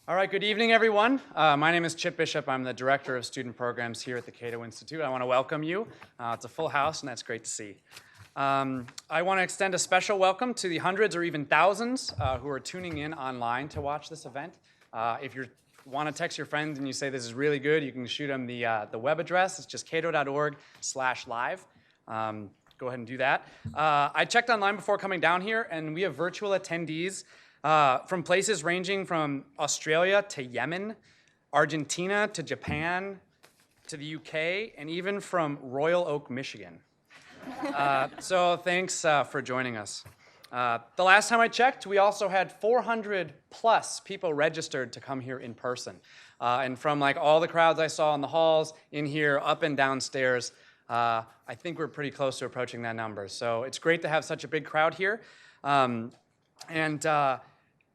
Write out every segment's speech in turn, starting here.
All right, good evening, everyone. My name is Chip Bishop. I'm the Director of Student Programs here at the Cato Institute. I want to welcome you. It's a full house, and that's great to see. I want to extend a special welcome to the hundreds or even thousands who are tuning in online to watch this event. If you want to text your friends and you say this is really good, you can shoot them the web address. It's just cato.org/live. Go ahead and do that. I checked online before coming down here, and we have virtual attendees from places ranging from Australia to Yemen, Argentina to Japan, to the UK, and even from Royal Oak, Michigan. So thanks for joining us. The last time I checked, we also had 400 plus people registered to come here in person. And from like all the crowds I saw in the halls, in here, up and downstairs, I think we're pretty close to approaching that number. So it's great to have such a big crowd here.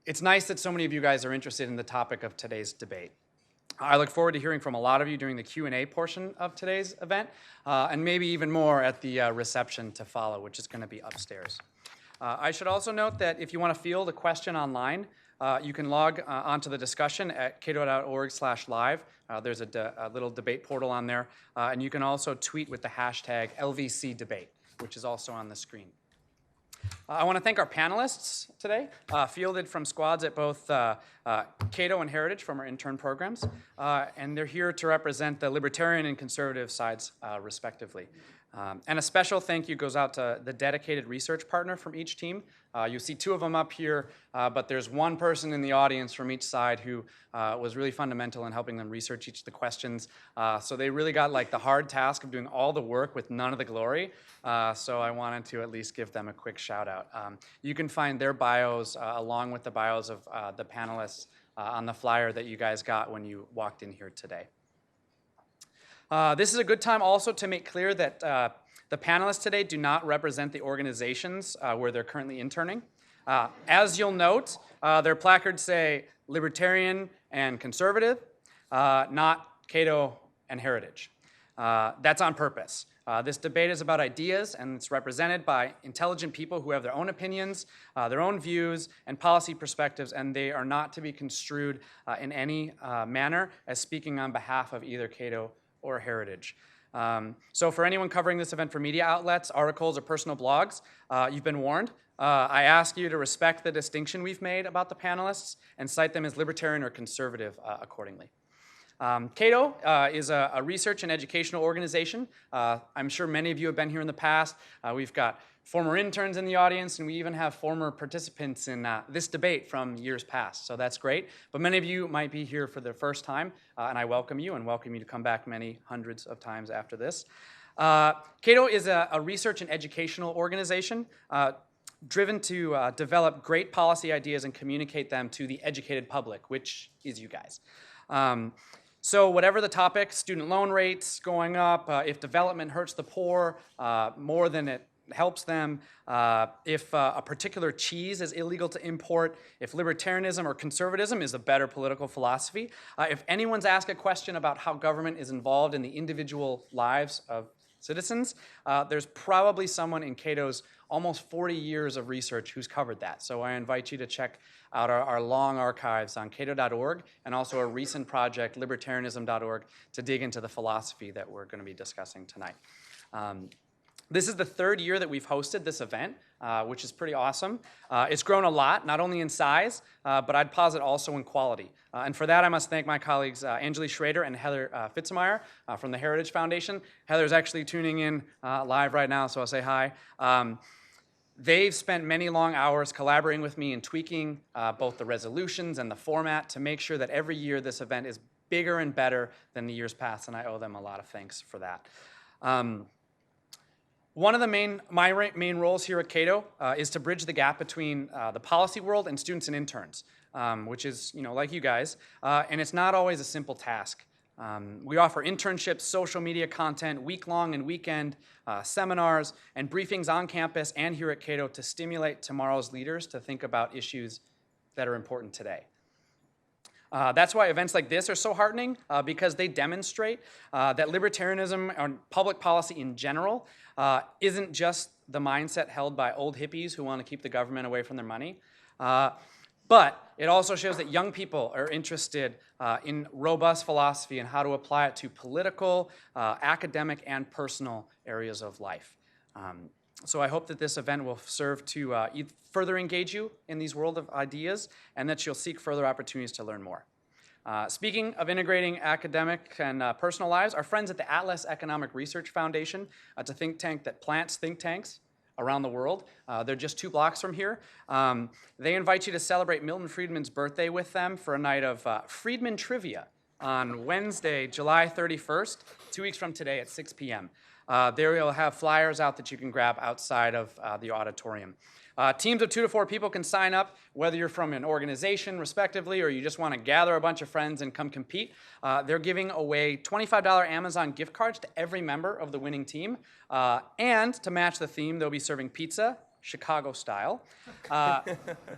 It's nice that so many of you guys are interested in the topic of today's debate. I look forward to hearing from a lot of you during the Q&A portion of today's event, and maybe even more at the reception to follow, which is going to be upstairs. I should also note that if you want to field a question online, you can log onto the discussion at cato.org/live. There's a little debate portal on there, and you can also tweet with the hashtag LVCdebate, which is also on the screen. I want to thank our panelists today, fielded from squads at both Cato and Heritage from our intern programs, and they're here to represent the libertarian and conservative sides, respectively. And a special thank you goes out to the dedicated research partner from each team. You see two of them up here, but there's one person in the audience from each side who was really fundamental in helping them research each of the questions. So they really got like the hard task of doing all the work with none of the glory. So I wanted to at least give them a quick shout out. You can find their bios along with the bios of the panelists on the flyer that you guys got when you walked in here today. This is a good time also to make clear that the panelists today do not represent the organizations where they're currently interning. As you'll note, their placards say Libertarian and Conservative, not Cato and Heritage. That's on purpose. This debate is about ideas, and it's represented by intelligent people who have their own opinions, their own views, and policy perspectives, and they are not to be construed in any manner as speaking on behalf of either Cato or Heritage. So for anyone covering this event for media outlets, articles, or personal blogs, you've been warned. I ask you to respect the distinction we've made about the panelists and cite them as libertarian or conservative accordingly. Cato is a research and educational organization. I'm sure many of you have been here in the past. We've got former interns in the audience, and we even have former participants in this debate from years past, so that's great. But many of you might be here for the first time, and I welcome you to come back many hundreds of times after this. Cato is a research and educational organization driven to develop great policy ideas and communicate them to the educated public, which is you guys. So whatever the topic, student loan rates going up, if development hurts the poor more than it helps them, if a particular cheese is illegal to import, if libertarianism or conservatism is a better political philosophy, if anyone's asked a question about how government is involved in the individual lives of citizens, there's probably someone in Cato's almost 40 years of research who's covered that. So I invite you to check out our long archives on cato.org and also a recent project, libertarianism.org, to dig into the philosophy that we're going to be discussing tonight. This is the third year that we've hosted this event, which is pretty awesome. It's grown a lot, not only in size, but I'd posit also in quality. And for that, I must thank my colleagues Anjali Schrader and Heather Fitzmeyer from the Heritage Foundation. Heather's actually tuning in live right now, so I'll say hi. They've spent many long hours collaborating with me and tweaking both the resolutions and the format to make sure that every year this event is bigger and better than the years past, and I owe them a lot of thanks for that. One of my main roles here at Cato is to bridge the gap between the policy world and students and interns, which is, like you guys, and it's not always a simple task. We offer internships, social media content, week-long and weekend seminars, and briefings on campus and here at Cato to stimulate tomorrow's leaders to think about issues that are important today. That's why events like this are so heartening, because they demonstrate that libertarianism and public policy in general isn't just the mindset held by old hippies who want to keep the government away from their money, but It also shows that young people are interested in robust philosophy and how to apply it to political, academic, and personal areas of life. So I hope that this event will serve to further engage you in these world of ideas and that you'll seek further opportunities to learn more. Speaking of integrating academic and personal lives, our friends at the Atlas Economic Research Foundation, it's a think tank that plants think tanks around the world. They're just 2 blocks from here. They invite you to celebrate Milton Friedman's birthday with them for a night of Friedman Trivia on Wednesday, July 31st, 2 weeks from today at 6 p.m. There you'll have flyers out that you can grab outside of the auditorium. Teams of 2 to 4 people can sign up, whether you're from an organization, respectively, or you just want to gather a bunch of friends and come compete. They're giving away $25 Amazon gift cards to every member of the winning team. And to match the theme, they'll be serving pizza, Chicago style,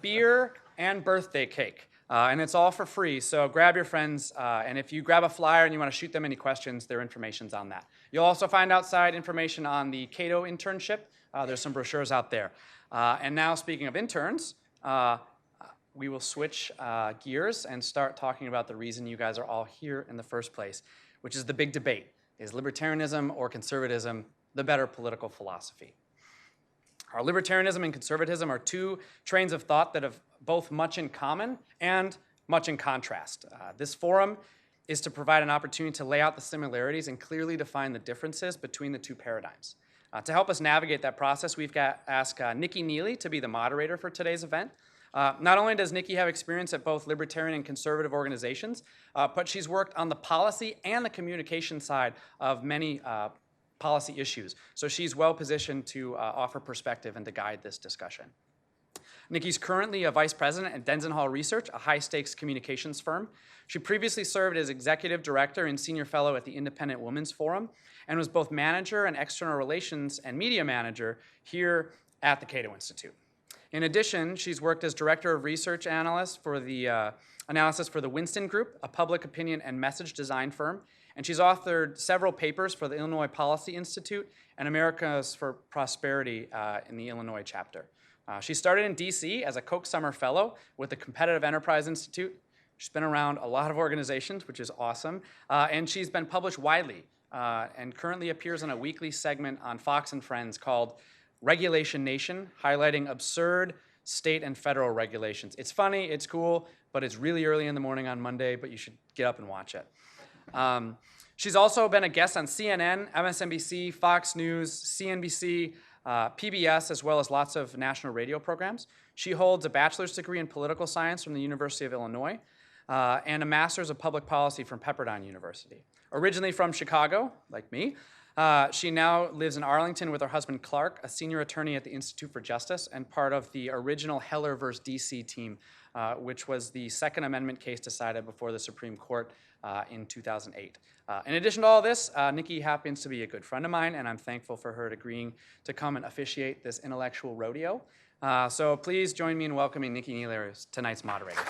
beer, and birthday cake. And it's all for free, so grab your friends, and if you grab a flyer and you want to shoot them any questions, their information's on that. You'll also find outside information on the Cato internship. There's some brochures out there. And now, speaking of interns, we will switch gears and start talking about the reason you guys are all here in the first place, which is the big debate. Is libertarianism or conservatism the better political philosophy? Our libertarianism and conservatism are 2 trains of thought that have both much in common and much in contrast. This forum is to provide an opportunity to lay out the similarities and clearly define the differences between the 2 paradigms. To help us navigate that process, we've asked Nikki Neely to be the moderator for today's event. Not only does Nikki have experience at both libertarian and conservative organizations, but she's worked on the policy and the communication side of many policy issues. So she's well positioned to offer perspective and to guide this discussion. Nikki's currently a vice president at Denson Hall Research, a high-stakes communications firm. She previously served as executive director and senior fellow at the Independent Women's Forum and was both manager and external relations and media manager here at the Cato Institute. In addition, she's worked as director of research analyst for the analysis for the Winston Group, a public opinion and message design firm, and she's authored several papers for the Illinois Policy Institute and Americas for Prosperity in the Illinois chapter. She started in DC as a Koch Summer Fellow with the Competitive Enterprise Institute. She's been around a lot of organizations, which is awesome, and she's been published widely and currently appears on a weekly segment on Fox and Friends called Regulation Nation, highlighting absurd state and federal regulations. It's funny, it's cool, but it's really early in the morning on Monday, but you should get up and watch it. She's also been a guest on CNN, MSNBC, Fox News, CNBC, PBS, as well as lots of national radio programs. She holds a bachelor's degree in political science from the University of Illinois and a master's of public policy from Pepperdine University. Originally from Chicago, like me, she now lives in Arlington with her husband Clark, a senior attorney at the Institute for Justice and part of the original Heller versus DC team, which was the Second Amendment case decided before the Supreme Court in 2008. In addition to all this, Nikki happens to be a good friend of mine, and I'm thankful for her agreeing to come and officiate this intellectual rodeo. So please join me in welcoming Nikki Neely as tonight's moderator.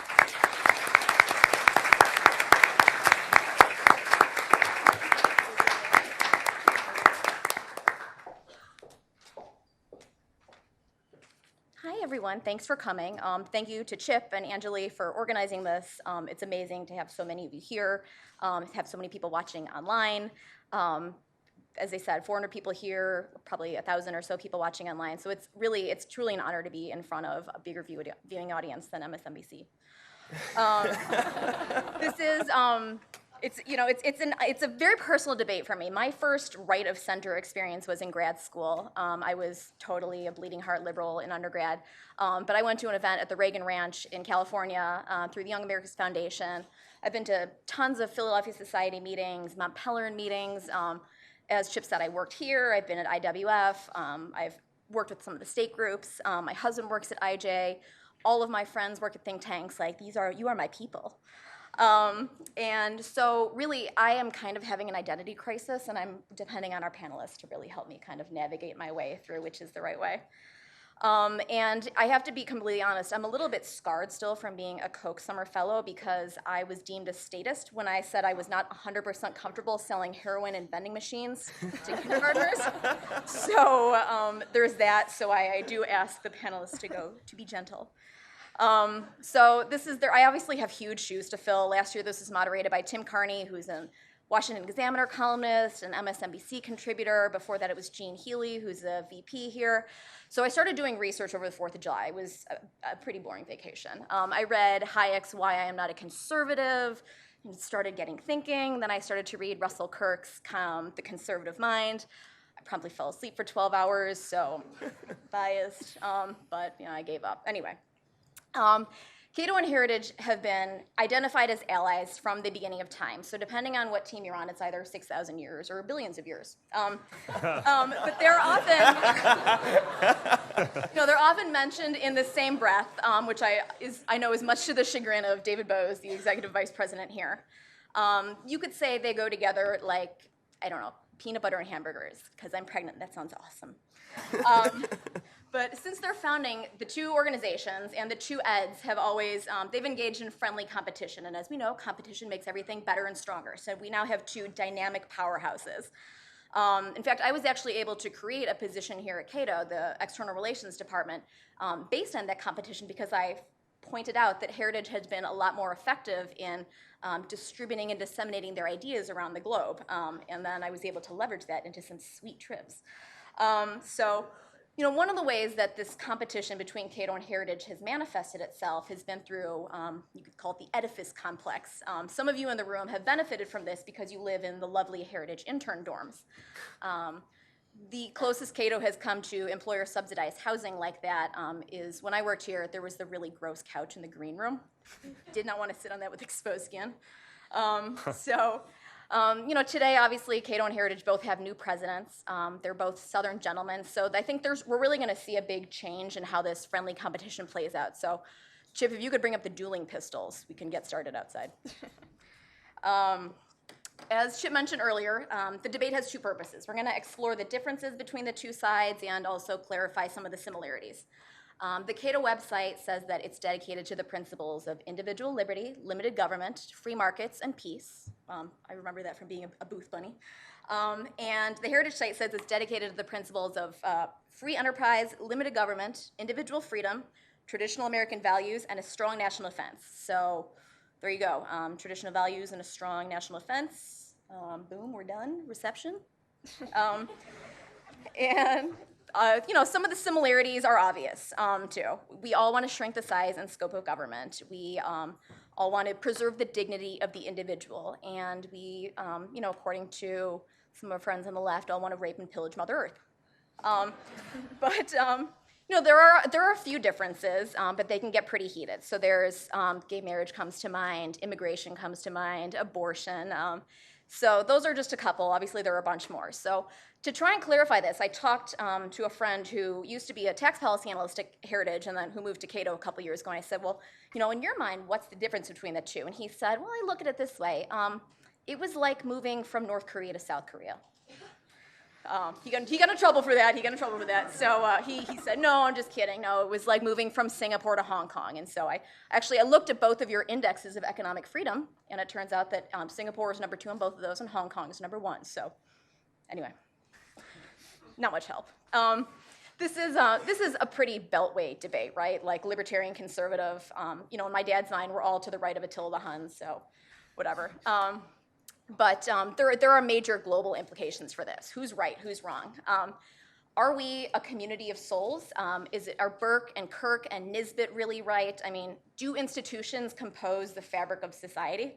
Everyone, thanks for coming. Thank you to Chip and Angeli for organizing this. It's amazing to have so many of you here, have so many people watching online. As I said, 400 people here, probably 1,000 or so people watching online. So it's truly an honor to be in front of a bigger viewing audience than MSNBC. This is. It's a very personal debate for me. My first right of center experience was in grad school. I was totally a bleeding heart liberal in undergrad, but I went to an event at the Reagan Ranch in California through the Young Americans Foundation. I've been to tons of Philadelphia Society meetings, Mount Pelerin meetings. As Chip said, I worked here. I've been at IWF. I've worked with some of the state groups. My husband works at IJ. All of my friends work at think tanks. Like, you are my people. And so really, I am kind of having an identity crisis, and I'm depending on our panelists to really help me kind of navigate my way through which is the right way. And I have to be completely honest, I'm a little bit scarred still from being a Koch Summer Fellow because I was deemed a statist when I said I was not 100% comfortable selling heroin and vending machines to kindergartners. So there's that, so I do ask the panelists to be gentle. So this is I obviously have huge shoes to fill. Last year this was moderated by Tim Carney, who's a Washington Examiner columnist, an MSNBC contributor. Before that it was Gene Healy, who's a VP here. So I started doing research over the 4th of July. It was a pretty boring vacation. I read Hayek's Why I Am Not a Conservative, and started getting thinking. Then I started to read Russell Kirk's The Conservative Mind. I promptly fell asleep for 12 hours, so biased, but I gave up. Anyway. Cato and Heritage have been identified as allies from the beginning of time. So depending on what team you're on, it's either 6,000 years or billions of years. But they're often, they're often mentioned in the same breath, which I know is much to the chagrin of David Bowes, the executive vice president here. You could say they go together like, I don't know, peanut butter and hamburgers, because I'm pregnant. That sounds awesome. But since their founding, the two organizations and the two eds have always, they've engaged in friendly competition. And as we know, competition makes everything better and stronger. So we now have two dynamic powerhouses. In fact, I was actually able to create a position here at Cato, the External Relations Department, based on that competition because I pointed out that Heritage has been a lot more effective in distributing and disseminating their ideas around the globe. And then I was able to leverage that into some sweet trips. One of the ways that this competition between Cato and Heritage has manifested itself has been through, you could call it the edifice complex. Some of you in the room have benefited from this because you live in the lovely Heritage intern dorms. The closest Cato has come to employer-subsidized housing like that is when I worked here, there was the really gross couch in the green room. Did not want to sit on that with exposed skin. Today, obviously, Cato and Heritage both have new presidents. They're both Southern gentlemen. So I think we're really going to see a big change in how this friendly competition plays out. So, Chip, if you could bring up the dueling pistols, we can get started outside. As Chip mentioned earlier, the debate has two purposes. We're going to explore the differences between the two sides and also clarify some of the similarities. The Cato website says that it's dedicated to the principles of individual liberty, limited government, free markets, and peace. I remember that from being a booth bunny. And the Heritage site says it's dedicated to the principles of free enterprise, limited government, individual freedom, traditional American values, and a strong national defense. So there you go. Traditional values and a strong national defense. Boom, we're done. Reception. Some of the similarities are obvious, too. We all want to shrink the size and scope of government. We all want to preserve the dignity of the individual. And we, according to some of our friends on the left, all want to rape and pillage Mother Earth. There are a few differences, but they can get pretty heated. So there's gay marriage comes to mind, immigration comes to mind, abortion. So those are just a couple. Obviously, there are a bunch more. So to try and clarify this, I talked to a friend who used to be a tax policy analyst at Heritage and then who moved to Cato a couple years ago. And I said, well, in your mind, what's the difference between the two? And he said, well, I look at it this way. It was like moving from North Korea to South Korea. He got in trouble for that. So he said, no, I'm just kidding. No, it was like moving from Singapore to Hong Kong. And so I looked at both of your indexes of economic freedom, and it turns out that Singapore is number 2 on both of those, and Hong Kong is number 1. So anyway, not much help. This is a pretty beltway debate, right? Like libertarian, conservative. In my dad's mind, we're all to the right of Attila the Hun, so whatever. But there are major global implications for this. Who's right? Who's wrong? Are we a community of souls? Are Burke and Kirk and Nisbet really right? I mean, do institutions compose the fabric of society?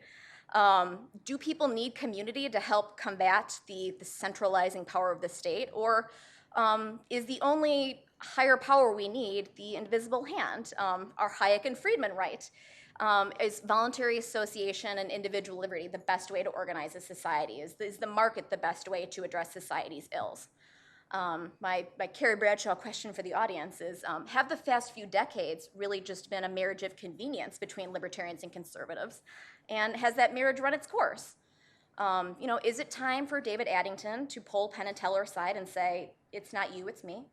Do people need community to help combat the centralizing power of the state? Or is the only higher power we need the invisible hand? Are Hayek and Friedman right? Is voluntary association and individual liberty the best way to organize a society? Is the market the best way to address society's ills? My Carrie Bradshaw question for the audience is, have the past few decades really just been a marriage of convenience between libertarians and conservatives? And has that marriage run its course? Is it time for David Addington to pull Penn and Teller aside and say, it's not you, it's me?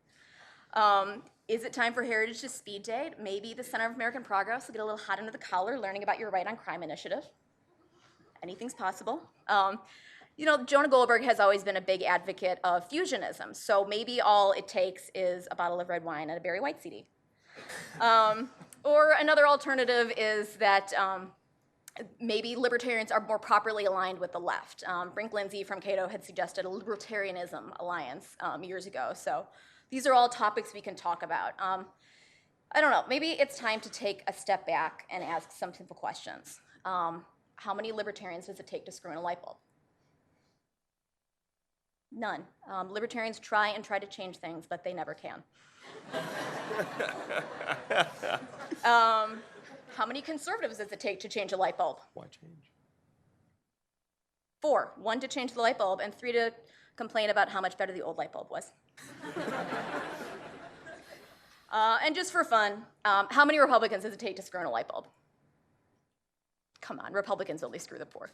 Is it time for Heritage to speed date? Maybe the Center of American Progress will get a little hot under the collar learning about your Right on Crime initiative. Anything's possible. Jonah Goldberg has always been a big advocate of fusionism, so maybe all it takes is a bottle of red wine and a Barry White CD. Or another alternative is that maybe libertarians are more properly aligned with the left. Brink Lindsay from Cato had suggested a Libertarianism alliance years ago. So these are all topics we can talk about. I don't know, maybe it's time to take a step back and ask some simple questions. How many libertarians does it take to screw in a light bulb? None. Libertarians try to change things, but they never can. How many conservatives does it take to change a light bulb? Why change? 4. 1 to change the light bulb, and 3 to complain about how much better the old light bulb was. And just for fun, how many Republicans does it take to screw in a light bulb? Come on, Republicans only screw the poor.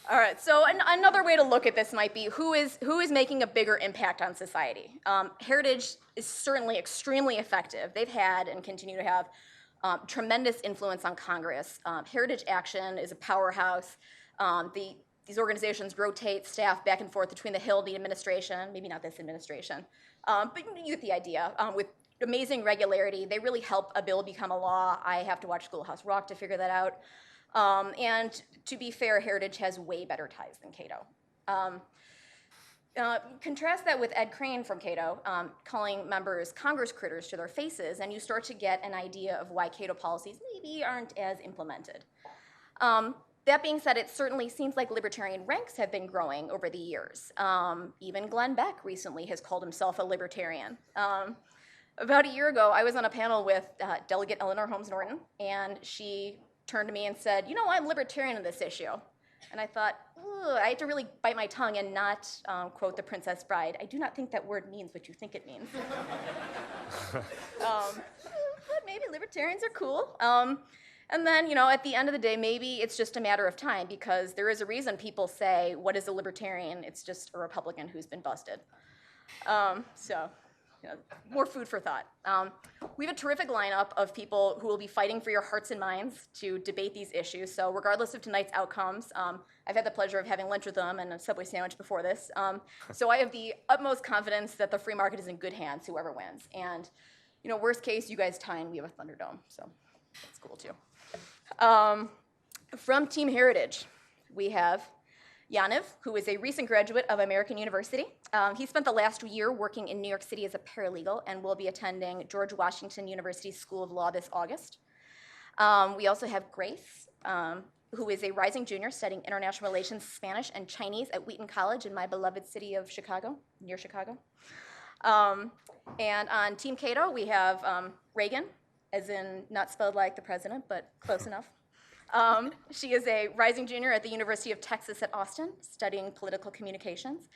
All right, so another way to look at this might be who is making a bigger impact on society. Heritage is certainly extremely effective. They've had and continue to have tremendous influence on Congress. Heritage Action is a powerhouse. These organizations rotate staff back and forth between the Hill and the administration, maybe not this administration, but you get the idea. With amazing regularity, they really help a bill become a law. I have to watch Schoolhouse Rock to figure that out. And to be fair, Heritage has way better ties than Cato. Contrast that with Ed Crane from Cato, calling members Congress critters to their faces, and you start to get an idea of why Cato policies maybe aren't as implemented. That being said, it certainly seems like libertarian ranks have been growing over the years. Even Glenn Beck recently has called himself a libertarian. About a year ago, I was on a panel with Delegate Eleanor Holmes Norton, and she turned to me and said, you know, I'm libertarian on this issue. And I thought, I had to really bite my tongue and not quote The Princess Bride. I do not think that word means what you think it means. But maybe libertarians are cool. And then, you know, at the end of the day, maybe it's just a matter of time, because there is a reason people say, what is a libertarian? It's just a Republican who's been busted. So, you know, more food for thought. We have a terrific lineup of people who will be fighting for your hearts and minds to debate these issues. So regardless of tonight's outcomes, I've had the pleasure of having lunch with them and a Subway sandwich before this. So I have the utmost confidence that the free market is in good hands, whoever wins. And, you know, worst case, you guys tie and we have a Thunderdome. So that's cool too. From Team Heritage, we have Yaniv, who is a recent graduate of American University. He spent the last year working in New York City as a paralegal and will be attending George Washington University School of Law this August. We also have Grace, who is a rising junior studying international relations, Spanish, and Chinese at Wheaton College in my beloved city of Chicago, near Chicago. And on Team Cato, we have Reagan, as in not spelled like the president, but close enough. She is a rising junior at the University of Texas at Austin, studying political communications.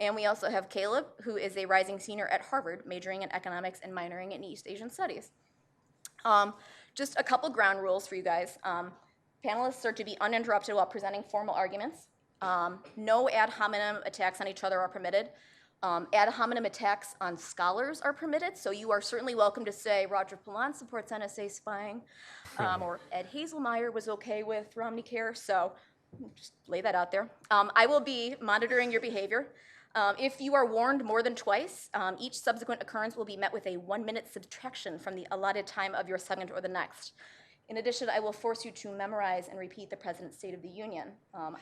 And we also have Caleb, who is a rising senior at Harvard, majoring in economics and minoring in East Asian studies. Just a couple ground rules for you guys. Panelists are to be uninterrupted while presenting formal arguments. No ad hominem attacks on each other are permitted. Ad hominem attacks on scholars are permitted, so you are certainly welcome to say Roger Pilon supports NSA spying, or Ed Hazelmeyer was okay with Romney Care, so just lay that out there. I will be monitoring your behavior. If you are warned more than twice, each subsequent occurrence will be met with a 1-minute subtraction from the allotted time of your segment or the next. In addition, I will force you to memorize and repeat the President's State of the Union.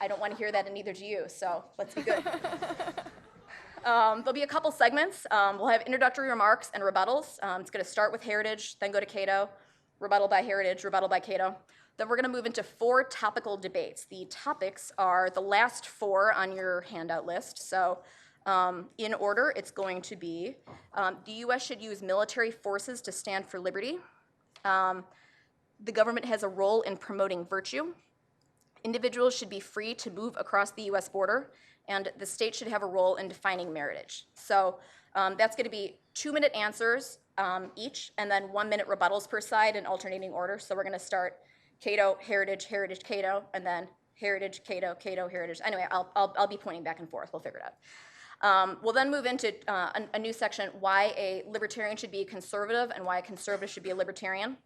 I don't want to hear that, and neither do you, so let's be good. There'll be a couple segments. We'll have introductory remarks and rebuttals. It's going to start with Heritage, then go to Cato, rebuttal by Heritage, rebuttal by Cato. Then we're going to move into 4 topical debates. The topics are the last 4 on your handout list. So in order, it's going to be the U.S. should use military forces to stand for liberty. The government has a role in promoting virtue. Individuals should be free to move across the U.S. border, and the state should have a role in defining marriage. So that's going to be 2-minute answers each, and then 1-minute rebuttals per side in alternating order. So we're going to start Cato, Heritage, Heritage, Cato, and then Heritage, Cato, Cato, Heritage. Anyway, I'll be pointing back and forth. We'll figure it out. We'll then move into a new section, why a libertarian should be a conservative and why a conservative should be a libertarian.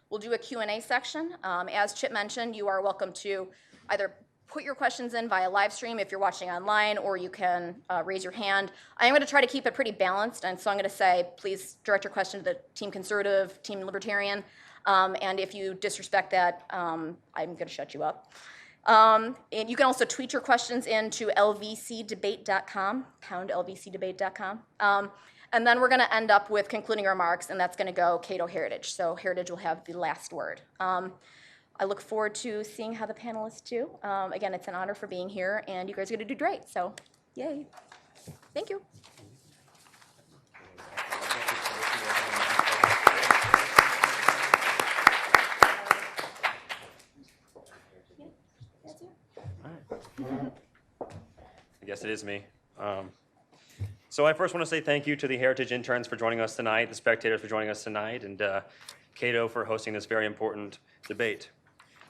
We'll do a Q&A section. As Chip mentioned, you are welcome to either put your questions in via live stream if you're watching online, or you can raise your hand. I'm going to try to keep it pretty balanced, and so I'm going to say, please direct your question to the Team Conservative, Team Libertarian, and if you disrespect that, I'm going to shut you up. And you can also tweet your questions into lvcdebate.com, pound lvcdebate.com. And then we're going to end up with concluding remarks, and that's going to go Cato Heritage. So Heritage will have the last word. I look forward to seeing how the panelists do. Again, it's an honor for being here, and you guys are going to do great. So, yay. Thank you. I guess it is me. So I first want to say thank you to the Heritage interns for joining us tonight, the spectators for joining us tonight, and Cato for hosting this very important debate.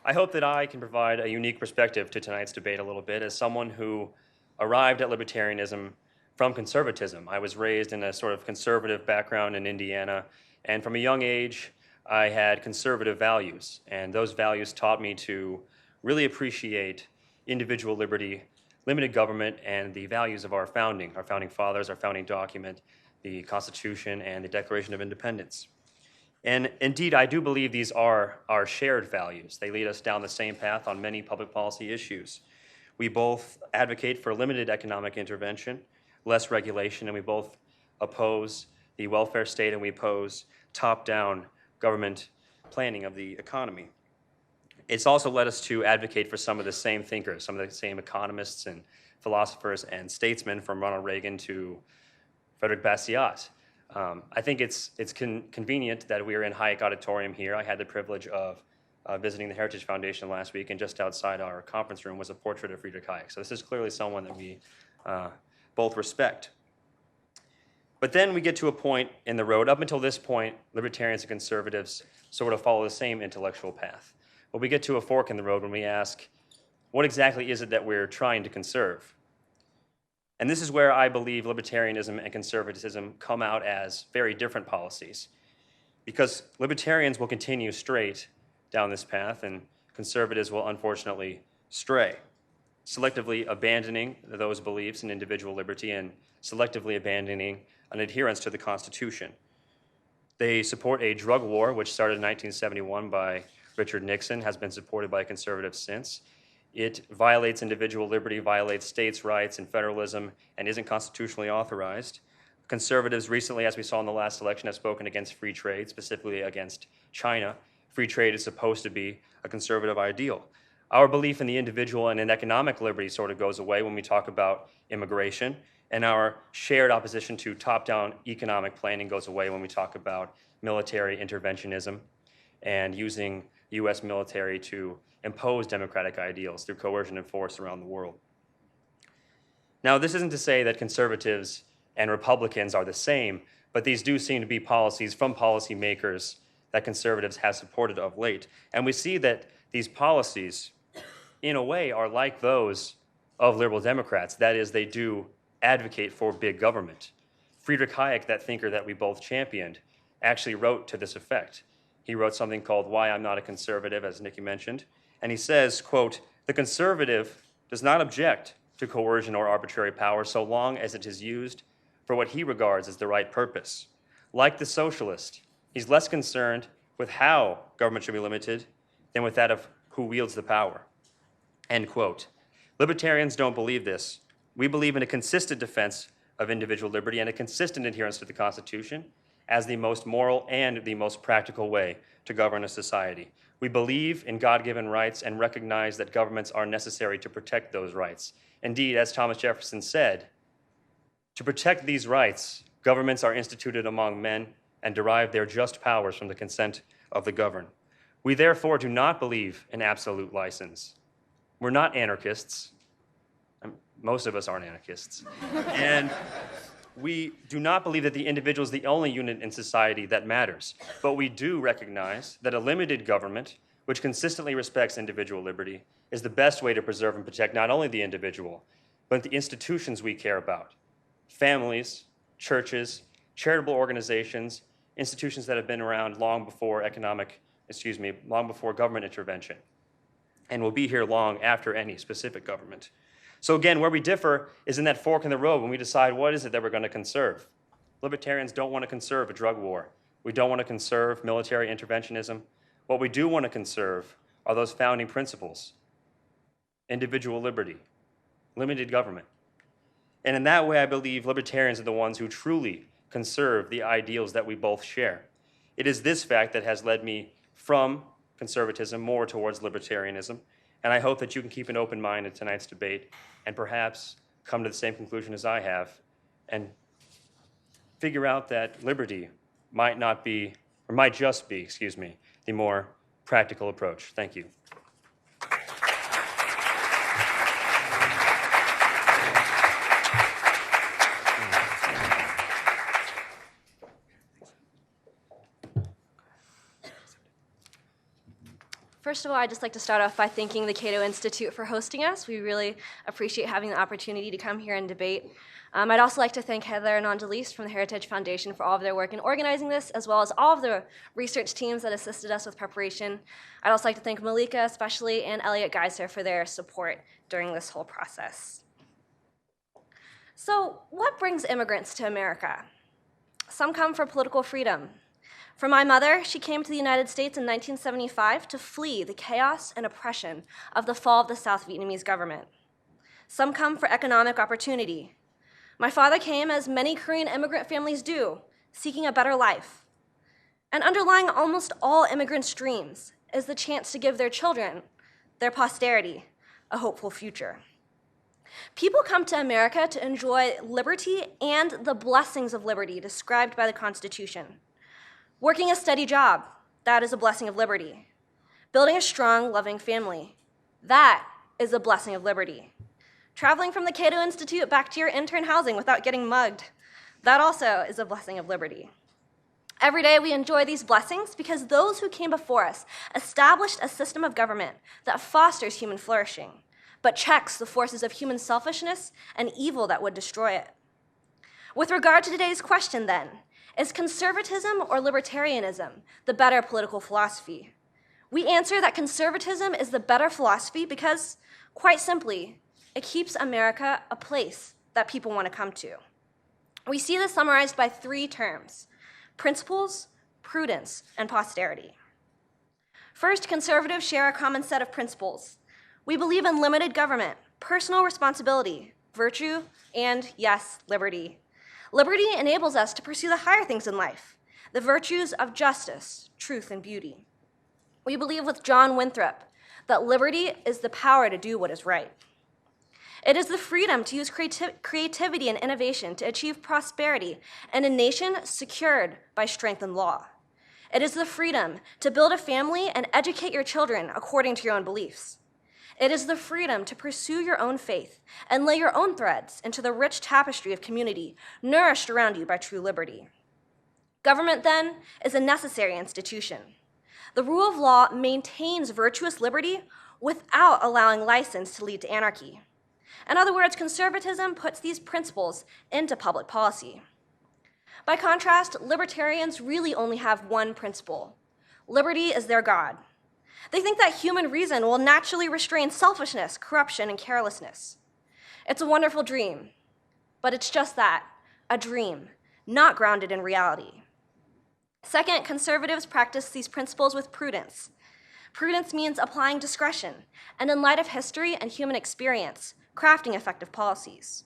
I hope that I can provide a unique perspective to tonight's debate a little bit as someone who arrived at libertarianism from conservatism. I was raised in a sort of conservative background in Indiana, and from a young age, I had conservative values, and those values taught me to really appreciate individual liberty, limited government, and the values of our founding fathers, our founding document, the Constitution, and the Declaration of Independence. And indeed, I do believe these are our shared values. They lead us down the same path on many public policy issues. We both advocate for limited economic intervention, less regulation, and we both oppose the welfare state, and we oppose top-down government planning of the economy. It's also led us to advocate for some of the same thinkers, some of the same economists and philosophers and statesmen, from Ronald Reagan to Frederick Bastiat. I think it's convenient that we are in Hayek Auditorium here. I had the privilege of visiting the Heritage Foundation last week, and just outside our conference room was a portrait of Friedrich Hayek. So this is clearly someone that we both respect. But then we get to a point in the road. Up until this point, libertarians and conservatives sort of follow the same intellectual path. But we get to a fork in the road when we ask, what exactly is it that we're trying to conserve? And this is where I believe libertarianism and conservatism come out as very different policies. Because libertarians will continue straight down this path, and conservatives will unfortunately stray, selectively abandoning those beliefs in individual liberty and selectively abandoning an adherence to the Constitution. They support a drug war, which started in 1971 by Richard Nixon, has been supported by conservatives since. It violates individual liberty, violates states' rights and federalism, and isn't constitutionally authorized. Conservatives recently, as we saw in the last election, have spoken against free trade, specifically against China. Free trade is supposed to be a conservative ideal. Our belief in the individual and in economic liberty sort of goes away when we talk about immigration, and our shared opposition to top-down economic planning goes away when we talk about military interventionism and using the U.S. military to impose democratic ideals through coercion and force around the world. Now, this isn't to say that conservatives and Republicans are the same, but these do seem to be policies from policymakers that conservatives have supported of late. And we see that these policies, in a way, are like those of liberal Democrats. That is, they do advocate for big government. Friedrich Hayek, that thinker that we both championed, actually wrote to this effect. He wrote something called Why I'm Not a Conservative, as Nikki mentioned, and he says, quote, "The conservative does not object to coercion or arbitrary power so long as it is used for what he regards as the right purpose. Like the socialist, he's less concerned with how government should be limited than with that of who wields the power." End quote. Libertarians don't believe this. We believe in a consistent defense of individual liberty and a consistent adherence to the Constitution as the most moral and the most practical way to govern a society. We believe in God-given rights and recognize that governments are necessary to protect those rights. Indeed, as Thomas Jefferson said, to protect these rights, governments are instituted among men and derive their just powers from the consent of the governed. We therefore do not believe in absolute license. We're not anarchists. Most of us aren't anarchists. And we do not believe that the individual is the only unit in society that matters. But we do recognize that a limited government, which consistently respects individual liberty, is the best way to preserve and protect not only the individual, but the institutions we care about. Families, churches, charitable organizations, institutions that have been around long before government intervention. and will be here long after any specific government. So again, where we differ is in that fork in the road when we decide what is it that we're going to conserve. Libertarians don't want to conserve a drug war. We don't want to conserve military interventionism. What we do want to conserve are those founding principles: individual liberty, limited government. And in that way, I believe libertarians are the ones who truly conserve the ideals that we both share. It is this fact that has led me from conservatism more towards libertarianism, and I hope that you can keep an open mind in tonight's debate and perhaps come to the same conclusion as I have and figure out that liberty might just be, the more practical approach. Thank you. First of all, I'd just like to start off by thanking the Cato Institute for hosting us. We really appreciate having the opportunity to come here and debate. I'd also like to thank Heather and Angelis from the Heritage Foundation for all of their work in organizing this, as well as all of the research teams that assisted us with preparation. I'd also like to thank Malika especially and Elliot Geiser for their support during this whole process. So, what brings immigrants to America? Some come for political freedom. For my mother, she came to the United States in 1975 to flee the chaos and oppression of the fall of the South Vietnamese government. Some come for economic opportunity. My father came, as many Korean immigrant families do, seeking a better life. And underlying almost all immigrants' dreams is the chance to give their children, their posterity, a hopeful future. People come to America to enjoy liberty and the blessings of liberty described by the Constitution. Working a steady job, that is a blessing of liberty. Building a strong, loving family, that is a blessing of liberty. Traveling from the Cato Institute back to your intern housing without getting mugged, that also is a blessing of liberty. Every day we enjoy these blessings because those who came before us established a system of government that fosters human flourishing, but checks the forces of human selfishness and evil that would destroy it. With regard to today's question then, is conservatism or libertarianism the better political philosophy? We answer that conservatism is the better philosophy because, quite simply, it keeps America a place that people want to come to. We see this summarized by three terms: principles, prudence, and posterity. First, conservatives share a common set of principles. We believe in limited government, personal responsibility, virtue, and, yes, liberty. Liberty enables us to pursue the higher things in life, the virtues of justice, truth, and beauty. We believe with John Winthrop that liberty is the power to do what is right. It is the freedom to use creativity and innovation to achieve prosperity in a nation secured by strength and law. It is the freedom to build a family and educate your children according to your own beliefs. It is the freedom to pursue your own faith and lay your own threads into the rich tapestry of community nourished around you by true liberty. Government, then, is a necessary institution. The rule of law maintains virtuous liberty without allowing license to lead to anarchy. In other words, conservatism puts these principles into public policy. By contrast, libertarians really only have one principle: liberty is their God. They think that human reason will naturally restrain selfishness, corruption, and carelessness. It's a wonderful dream, but it's just that, a dream, not grounded in reality. Second, conservatives practice these principles with prudence. Prudence means applying discretion, and in light of history and human experience, crafting effective policies.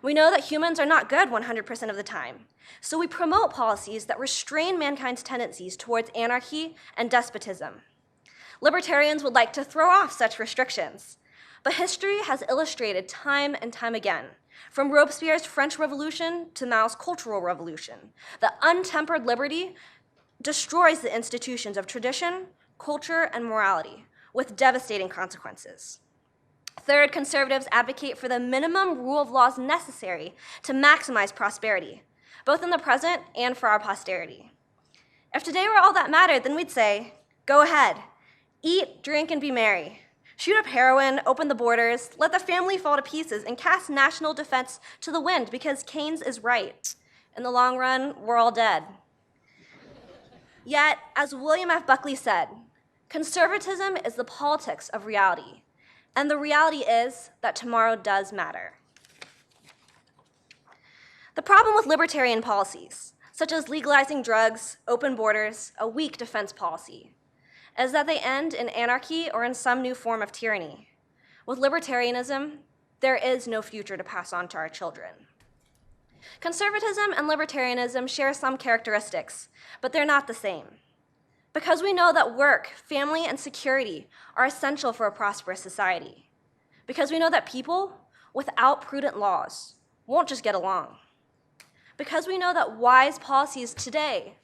We know that humans are not good 100% of the time, so we promote policies that restrain mankind's tendencies towards anarchy and despotism. Libertarians would like to throw off such restrictions, but history has illustrated time and time again, from Robespierre's French Revolution to Mao's Cultural Revolution, that untempered liberty destroys the institutions of tradition, culture, and morality, with devastating consequences. Third, conservatives advocate for the minimum rule of laws necessary to maximize prosperity, both in the present and for our posterity. If today were all that mattered, then we'd say, go ahead. Eat, drink, and be merry. Shoot up heroin, open the borders, let the family fall to pieces, and cast national defense to the wind because Keynes is right. In the long run, we're all dead. Yet, as William F. Buckley said, Conservatism is the politics of reality, and the reality is that tomorrow does matter. The problem with libertarian policies, such as legalizing drugs, open borders, a weak defense policy, is that they end in anarchy or in some new form of tyranny. With libertarianism, there is no future to pass on to our children. Conservatism and libertarianism share some characteristics, but they're not the same. Because we know that work, family, and security are essential for a prosperous society. Because we know that people, without prudent laws, won't just get along. Because we know that wise policies today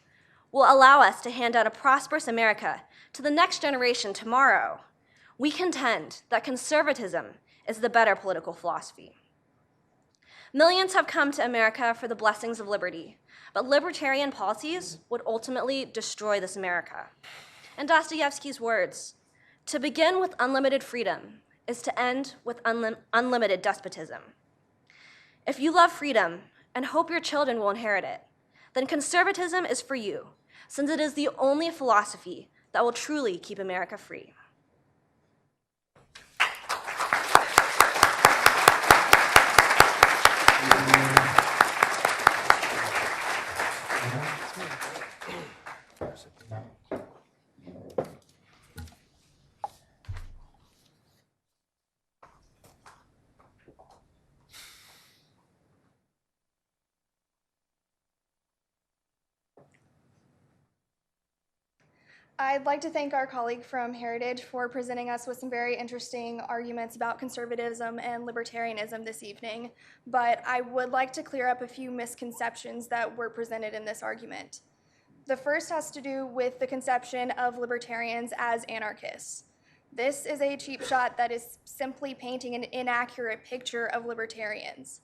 will allow us to hand down a prosperous America to the next generation tomorrow, we contend that conservatism is the better political philosophy. Millions have come to America for the blessings of liberty, but libertarian policies would ultimately destroy this America. In Dostoevsky's words, to begin with unlimited freedom is to end with unlimited despotism. If you love freedom and hope your children will inherit it, then conservatism is for you, since it is the only philosophy that will truly keep America free. I'd like to thank our colleague from Heritage for presenting us with some very interesting arguments about conservatism and libertarianism this evening, but I would like to clear up a few misconceptions that were presented in this argument. The first has to do with the conception of libertarians as anarchists. This is a cheap shot that is simply painting an inaccurate picture of libertarians.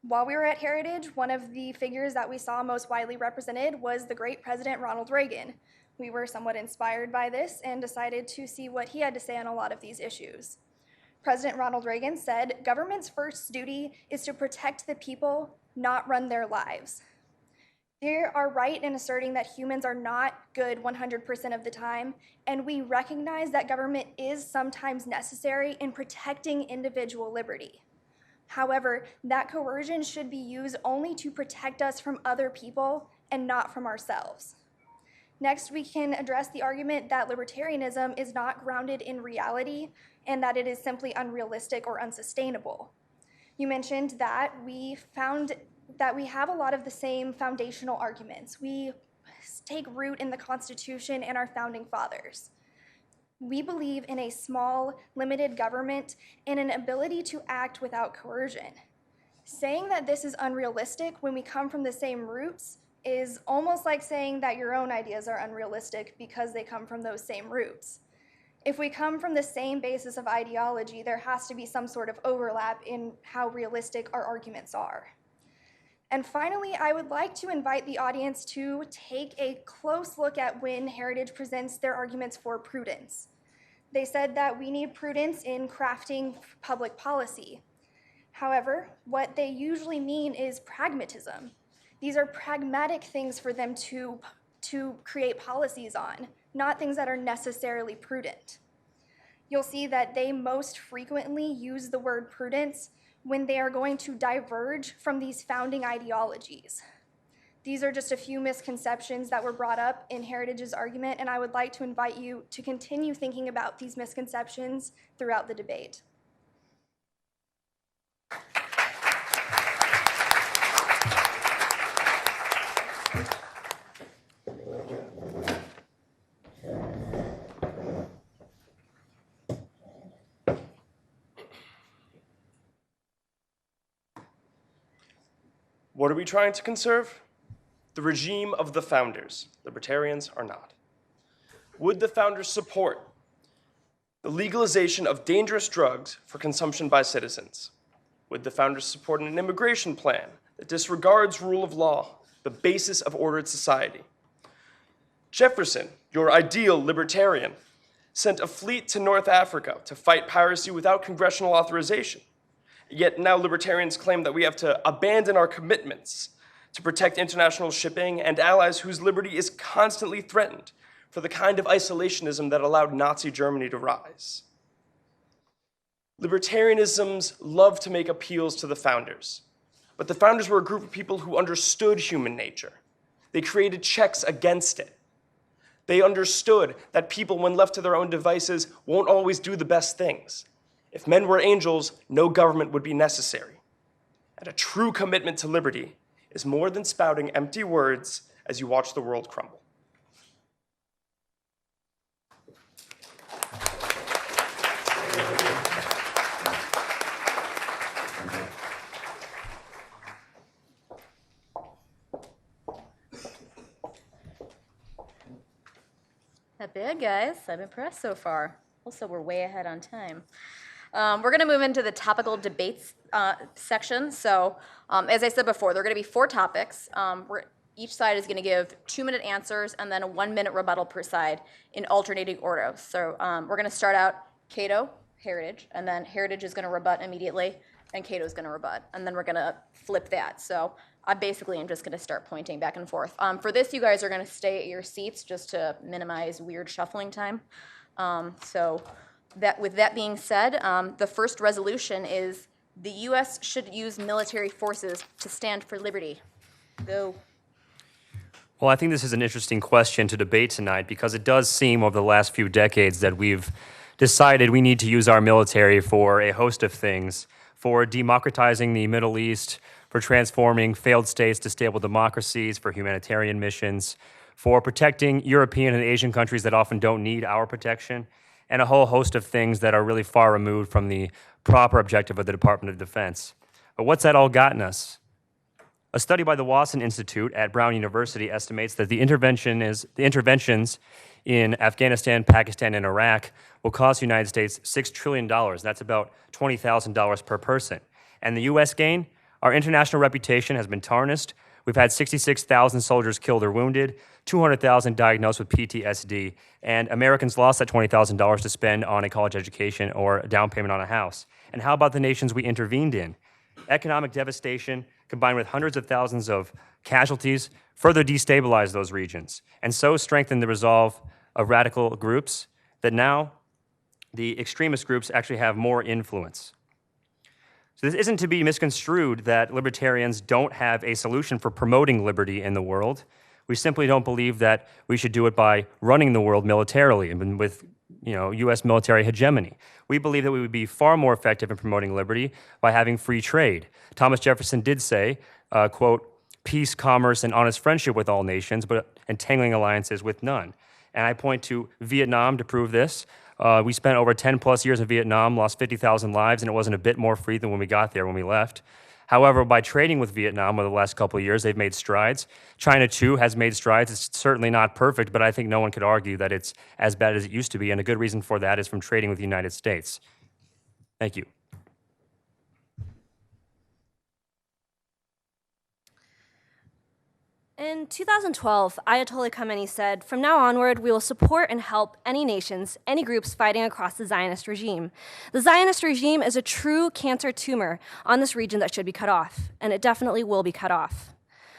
While we were at Heritage, one of the figures that we saw most widely represented was the great President Ronald Reagan. We were somewhat inspired by this and decided to see what he had to say on a lot of these issues. President Ronald Reagan said, "Government's first duty is to protect the people, not run their lives." They are right in asserting that humans are not good 100% of the time, and we recognize that government is sometimes necessary in protecting individual liberty. However, that coercion should be used only to protect us from other people and not from ourselves. Next, we can address the argument that libertarianism is not grounded in reality and that it is simply unrealistic or unsustainable. You mentioned that we found that we have a lot of the same foundational arguments. We take root in the Constitution and our founding fathers. We believe in a small, limited government and an ability to act without coercion. Saying that this is unrealistic when we come from the same roots is almost like saying that your own ideas are unrealistic because they come from those same roots. If we come from the same basis of ideology, there has to be some sort of overlap in how realistic our arguments are. And finally, I would like to invite the audience to take a close look at when Heritage presents their arguments for prudence. They said that we need prudence in crafting public policy. However, what they usually mean is pragmatism. These are pragmatic things for them to create policies on, not things that are necessarily prudent. You'll see that they most frequently use the word prudence when they are going to diverge from these founding ideologies. These are just a few misconceptions that were brought up in Heritage's argument, and I would like to invite you to continue thinking about these misconceptions throughout the debate. What are we trying to conserve? The regime of the founders. Libertarians are not. Would the founders support the legalization of dangerous drugs for consumption by citizens? Would the founders support an immigration plan that disregards rule of law, the basis of ordered society? Jefferson, your ideal libertarian, sent a fleet to North Africa to fight piracy without congressional authorization. Yet now libertarians claim that we have to abandon our commitments to protect international shipping and allies whose liberty is constantly threatened for the kind of isolationism that allowed Nazi Germany to rise. Libertarianisms love to make appeals to the founders, but the founders were a group of people who understood human nature. They created checks against it. They understood that people, when left to their own devices, won't always do the best things. If men were angels, no government would be necessary. And a true commitment to liberty is more than spouting empty words as you watch the world crumble. Not bad, guys. I'm impressed so far. Also, we're way ahead on time. We're going to move into the topical debates section. So, as I said before, there are going to be 4 topics. Each side is going to give 2-minute answers and then a 1-minute rebuttal per side in alternating order. So, we're going to start out Cato, Heritage, and then Heritage is going to rebut immediately, and Cato is going to rebut. And then we're going to flip that. So, I basically am just going to start pointing back and forth. For this, you guys are going to stay at your seats just to minimize weird shuffling time. With that being said, the first resolution is the U.S. should use military forces to stand for liberty. Go. Well, I think this is an interesting question to debate tonight because it does seem over the last few decades that we've decided we need to use our military for a host of things, for democratizing the Middle East, for transforming failed states to stable democracies, for humanitarian missions, for protecting European and Asian countries that often don't need our protection, and a whole host of things that are really far removed from the proper objective of the Department of Defense. But what's that all gotten us? A study by the Wasson Institute at Brown University estimates that the interventions in Afghanistan, Pakistan, and Iraq will cost the United States $6 trillion. That's about $20,000 per person. And the U.S. gain? Our international reputation has been tarnished. We've had 66,000 soldiers killed or wounded, 200,000 diagnosed with PTSD, and Americans lost that $20,000 to spend on a college education or a down payment on a house. And how about the nations we intervened in? Economic devastation, combined with hundreds of thousands of casualties, further destabilized those regions, and so strengthened the resolve of radical groups that now the extremist groups actually have more influence. So this isn't to be misconstrued that libertarians don't have a solution for promoting liberty in the world. We simply don't believe that we should do it by running the world militarily and with U.S. military hegemony. We believe that we would be far more effective in promoting liberty by having free trade. Thomas Jefferson did say, quote, peace, commerce, and honest friendship with all nations, but entangling alliances with none. And I point to Vietnam to prove this. We spent over 10 plus years in Vietnam, lost 50,000 lives, and it wasn't a bit more free than when we got there, when we left. However, by trading with Vietnam over the last couple of years, they've made strides. China, too, has made strides. It's certainly not perfect, but I think no one could argue that it's as bad as it used to be, and a good reason for that is from trading with the United States. Thank you. In 2012, Ayatollah Khamenei said, "From now onward, we will support and help any nations, any groups fighting across the Zionist regime. The Zionist regime is a true cancer tumor on this region that should be cut off, and it definitely will be cut off."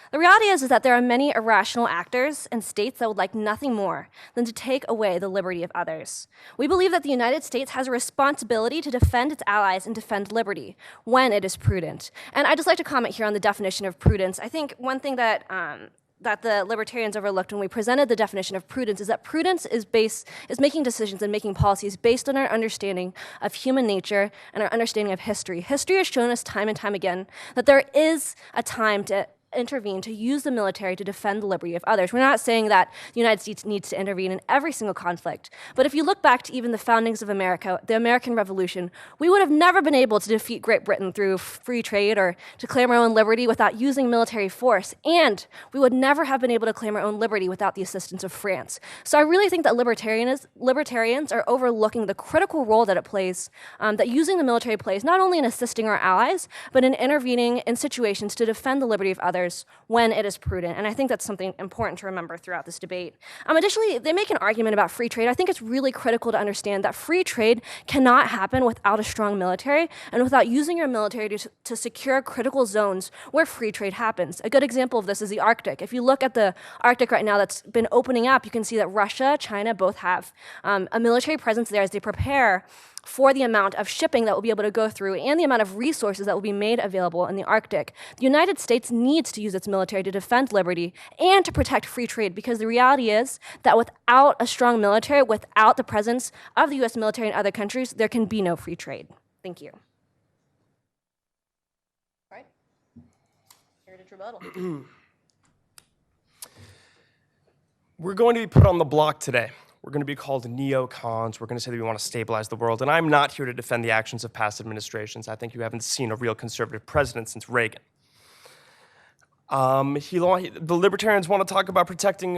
The reality is that there are many irrational actors and states that would like nothing more than to take away the liberty of others. We believe that the United States has a responsibility to defend its allies and defend liberty when it is prudent. And I'd just like to comment here on the definition of prudence. I think one thing that the libertarians overlooked when we presented the definition of prudence is that prudence is making decisions and making policies based on our understanding of human nature and our understanding of history. History has shown us time and time again that there is a time to intervene, to use the military to defend the liberty of others. We're not saying that the United States needs to intervene in every single conflict, but if you look back to even the foundings of America, the American Revolution, we would have never been able to defeat Great Britain through free trade or to claim our own liberty without using military force, and we would never have been able to claim our own liberty without the assistance of France. So I really think that libertarians are overlooking the critical role that it plays, that using the military plays, not only in assisting our allies, but in intervening in situations to defend the liberty of others others when it is prudent. And I think that's something important to remember throughout this debate. Additionally, they make an argument about free trade. I think it's really critical to understand that free trade cannot happen without a strong military and without using your military to secure critical zones where free trade happens. A good example of this is the Arctic. If you look at the Arctic right now that's been opening up, you can see that Russia, China both have a military presence there as they prepare for the amount of shipping that will be able to go through and the amount of resources that will be made available in the Arctic. The United States needs to use its military to defend liberty and to protect free trade, because the reality is that without a strong military, without the presence of the US military in other countries, there can be no free trade. Thank you. All right. Heritage rebuttal. We're going to be put on the block today. We're going to be called neocons. We're going to say that we want to stabilize the world. And I'm not here to defend the actions of past administrations. I think you haven't seen a real conservative president since Reagan. The libertarians want to talk about protecting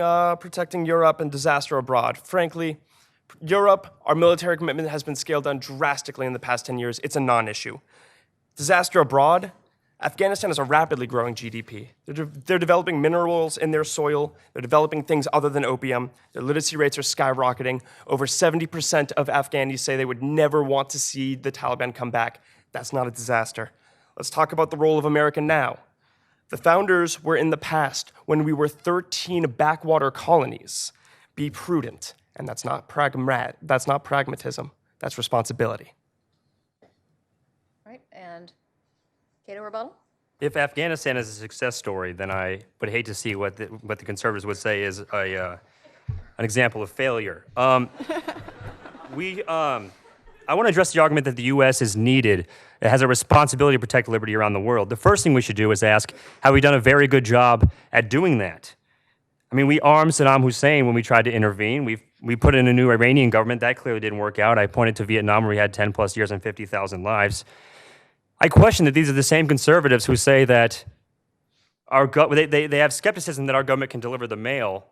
Europe and disaster abroad. Frankly, Europe, our military commitment has been scaled down drastically in the past 10 years. It's a non-issue. Disaster abroad, Afghanistan has a rapidly growing GDP. They're developing minerals in their soil. They're developing things other than opium. Their literacy rates are skyrocketing. Over 70% of Afghanis say they would never want to see the Taliban come back. That's not a disaster. Let's talk about the role of America now. The founders were in the past when we were 13 backwater colonies. Be prudent. And that's not pragmatism. That's responsibility. All right, and Cato, rebuttal? If Afghanistan is a success story, then I would hate to see what the conservatives would say is an example of failure. I want to address the argument that the U.S. is needed. It has a responsibility to protect liberty around the world. The first thing we should do is ask, have we done a very good job at doing that? I mean, we armed Saddam Hussein when we tried to intervene. We put in a new Iranian government. That clearly didn't work out. I pointed to Vietnam, where we had 10 plus years and 50,000 lives. I question that these are the same conservatives who say that they have skepticism that our government can deliver the mail,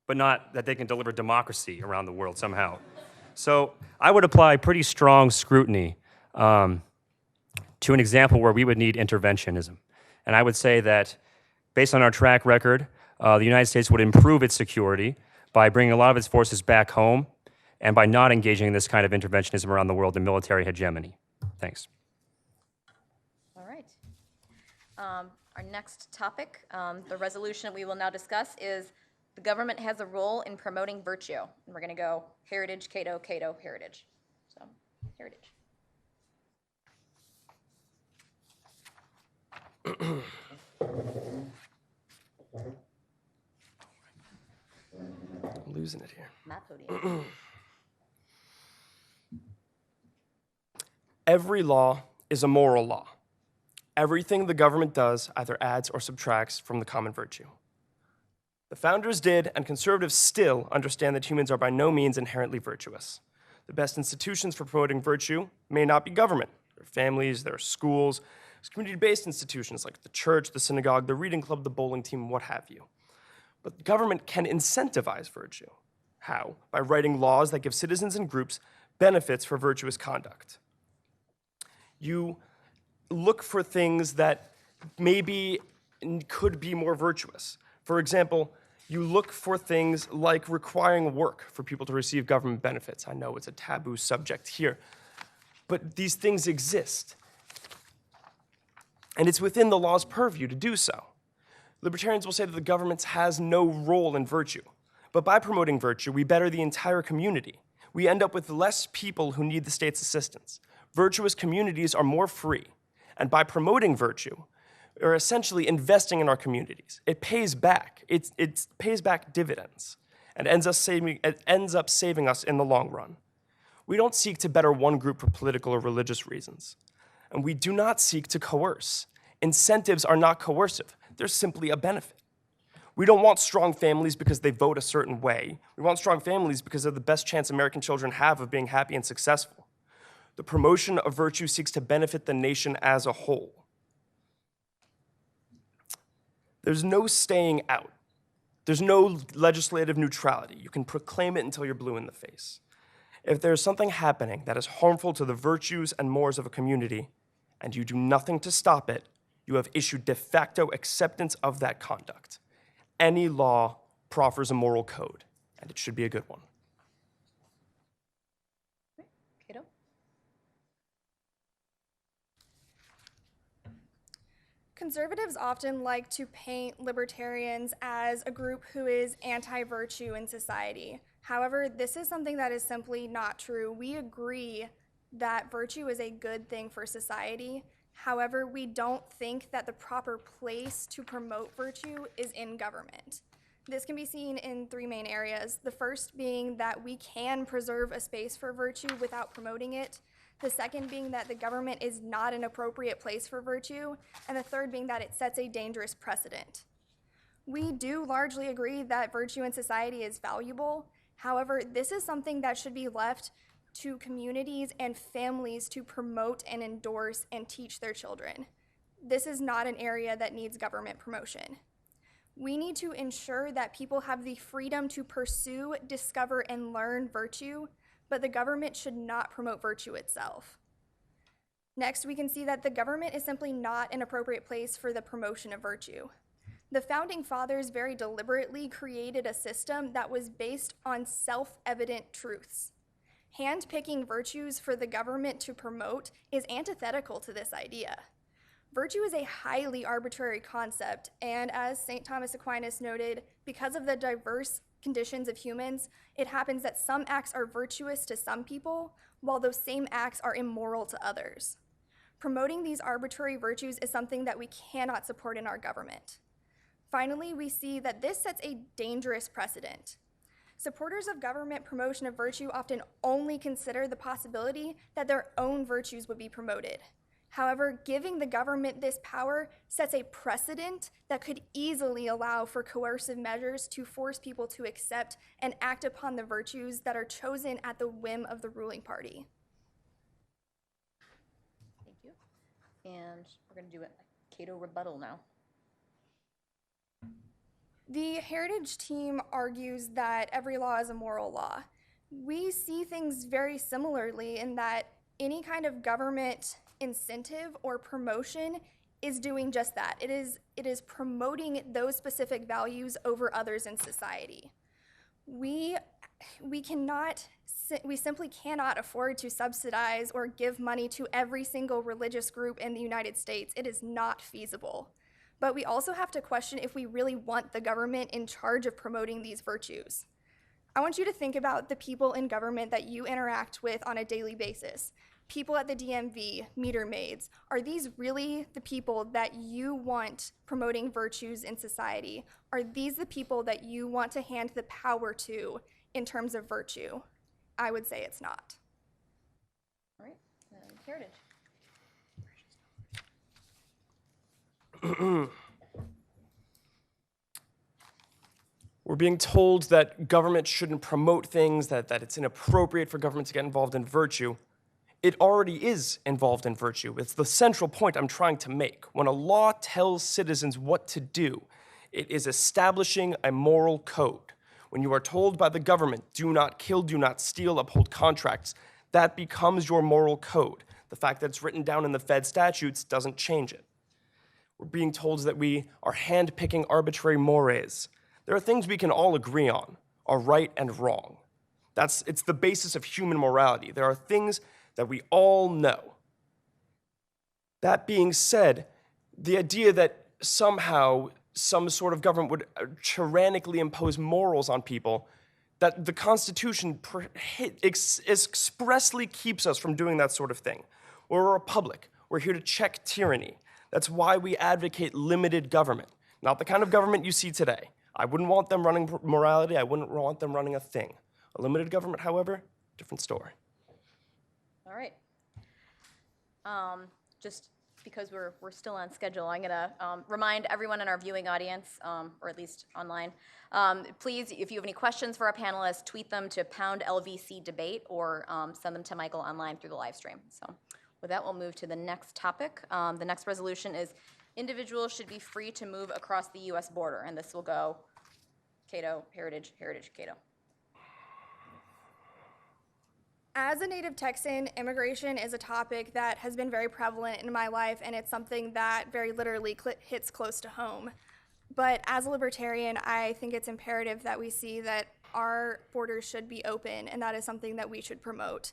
but not that they can deliver democracy around the world somehow. So I would apply pretty strong scrutiny to an example where we would need interventionism. And I would say that based on our track record, the United States would improve its security by bringing a lot of its forces back home and by not engaging in this kind of interventionism around the world and military hegemony. Thanks. Our next topic, the resolution we will now discuss, is the government has a role in promoting virtue. And we're going to go heritage, Cato, Cato, heritage. So, heritage. I'm losing it here. Matt podium. Every law is a moral law. Everything the government does either adds or subtracts from the common virtue. The founders did, and conservatives still understand that humans are by no means inherently virtuous. The best institutions for promoting virtue may not be government. There are families, there are schools, there's community-based institutions like the church, the synagogue, the reading club, the bowling team, what have you. But government can incentivize virtue. How? By writing laws that give citizens and groups benefits for virtuous conduct. You look for things that maybe could be more virtuous. For example, you look for things like requiring work for people to receive government benefits. I know it's a taboo subject here, but these things exist. And it's within the law's purview to do so. Libertarians will say that the government has no role in virtue. But by promoting virtue, we better the entire community. We end up with less people who need the state's assistance. Virtuous communities are more free. And by promoting virtue, we're essentially investing in our communities. It pays back. It pays back dividends and ends up saving us in the long run. We don't seek to better one group for political or religious reasons. And we do not seek to coerce. Incentives are not coercive. They're simply a benefit. We don't want strong families because they vote a certain way. We want strong families because they're the best chance American children have of being happy and successful. The promotion of virtue seeks to benefit the nation as a whole. There's no staying out. There's no legislative neutrality. You can proclaim it until you're blue in the face. If there's something happening that is harmful to the virtues and mores of a community, and you do nothing to stop it, you have issued de facto acceptance of that conduct. Any law proffers a moral code, and it should be a good one. Cato? Conservatives often like to paint libertarians as a group who is anti-virtue in society. However, this is something that is simply not true. We agree that virtue is a good thing for society. However, we don't think that the proper place to promote virtue is in government. This can be seen in three main areas. The first being that we can preserve a space for virtue without promoting it. The second being that the government is not an appropriate place for virtue. And the third being that it sets a dangerous precedent. We do largely agree that virtue in society is valuable. However, this is something that should be left to communities and families to promote and endorse and teach their children. This is not an area that needs government promotion. We need to ensure that people have the freedom to pursue, discover, and learn virtue, but the government should not promote virtue itself. Next, we can see that the government is simply not an appropriate place for the promotion of virtue. The Founding Fathers very deliberately created a system that was based on self-evident truths. Handpicking virtues for the government to promote is antithetical to this idea. Virtue is a highly arbitrary concept, and as St. Thomas Aquinas noted, because of the diverse conditions of humans, it happens that some acts are virtuous to some people, while those same acts are immoral to others. Promoting these arbitrary virtues is something that we cannot support in our government. Finally, we see that this sets a dangerous precedent. Supporters of government promotion of virtue often only consider the possibility that their own virtues would be promoted. However, giving the government this power sets a precedent that could easily allow for coercive measures to force people to accept and act upon the virtues that are chosen at the whim of the ruling party. Thank you. And we're going to do a Cato rebuttal now. The Heritage team argues that every law is a moral law. We see things very similarly in that any kind of government incentive or promotion is doing just that. It is promoting those specific values over others in society. We simply cannot afford to subsidize or give money to every single religious group in the United States. It is not feasible. But we also have to question if we really want the government in charge of promoting these virtues. I want you to think about the people in government that you interact with on a daily basis. People at the DMV, meter maids, are these really the people that you want promoting virtues in society? Are these the people that you want to hand the power to in terms of virtue? I would say it's not. All right, Heritage. We're being told that government shouldn't promote things, that it's inappropriate for government to get involved in virtue. It already is involved in virtue. It's the central point I'm trying to make. When a law tells citizens what to do, it is establishing a moral code. When you are told by the government, do not kill, do not steal, uphold contracts, that becomes your moral code. The fact that it's written down in the Fed statutes doesn't change it. We're being told that we are handpicking arbitrary mores. There are things we can all agree on, are right and wrong. It's the basis of human morality. There are things that we all know. That being said, the idea that somehow some sort of government would tyrannically impose morals on people, that the Constitution expressly keeps us from doing that sort of thing. We're a republic. We're here to check tyranny. That's why we advocate limited government, not the kind of government you see today. I wouldn't want them running morality. I wouldn't want them running a thing. A limited government, however, different story. All right. Just because we're still on schedule, I'm going to remind everyone in our viewing audience, or at least online, please, if you have any questions for our panelists, tweet them to #LVC debate or send them to Michael online through the live stream. So with that, we'll move to the next topic. The next resolution is individuals should be free to move across the U.S. border, and this will go Cato, Heritage, Heritage, Cato. As a native Texan, immigration is a topic that has been very prevalent in my life, and it's something that very literally hits close to home. But as a libertarian, I think it's imperative that we see that our borders should be open, and that is something that we should promote.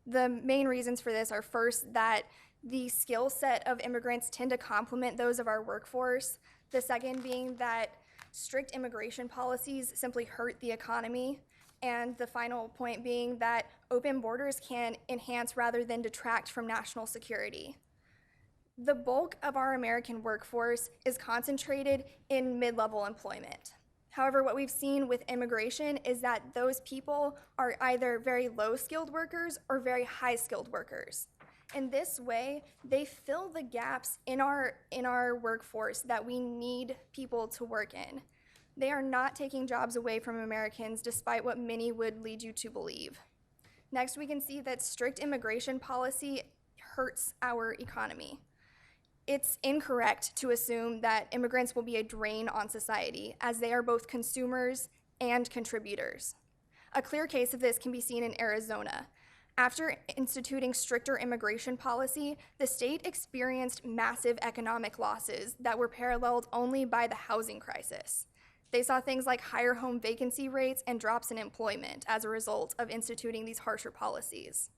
The main reasons for this are first, that the skill set of immigrants tend to complement those of our workforce. The second being that strict immigration policies simply hurt the economy. And the final point being that open borders can enhance rather than detract from national security. The bulk of our American workforce is concentrated in mid-level employment. However, what we've seen with immigration is that those people are either very low-skilled workers or very high-skilled workers. In this way, they fill the gaps in our workforce that we need people to work in. They are not taking jobs away from Americans, despite what many would lead you to believe. Next, we can see that strict immigration policy hurts our economy. It's incorrect to assume that immigrants will be a drain on society, as they are both consumers and contributors. A clear case of this can be seen in Arizona. After instituting stricter immigration policy, the state experienced massive economic losses that were paralleled only by the housing crisis. They saw things like higher home vacancy rates and drops in employment as a result of instituting these harsher policies.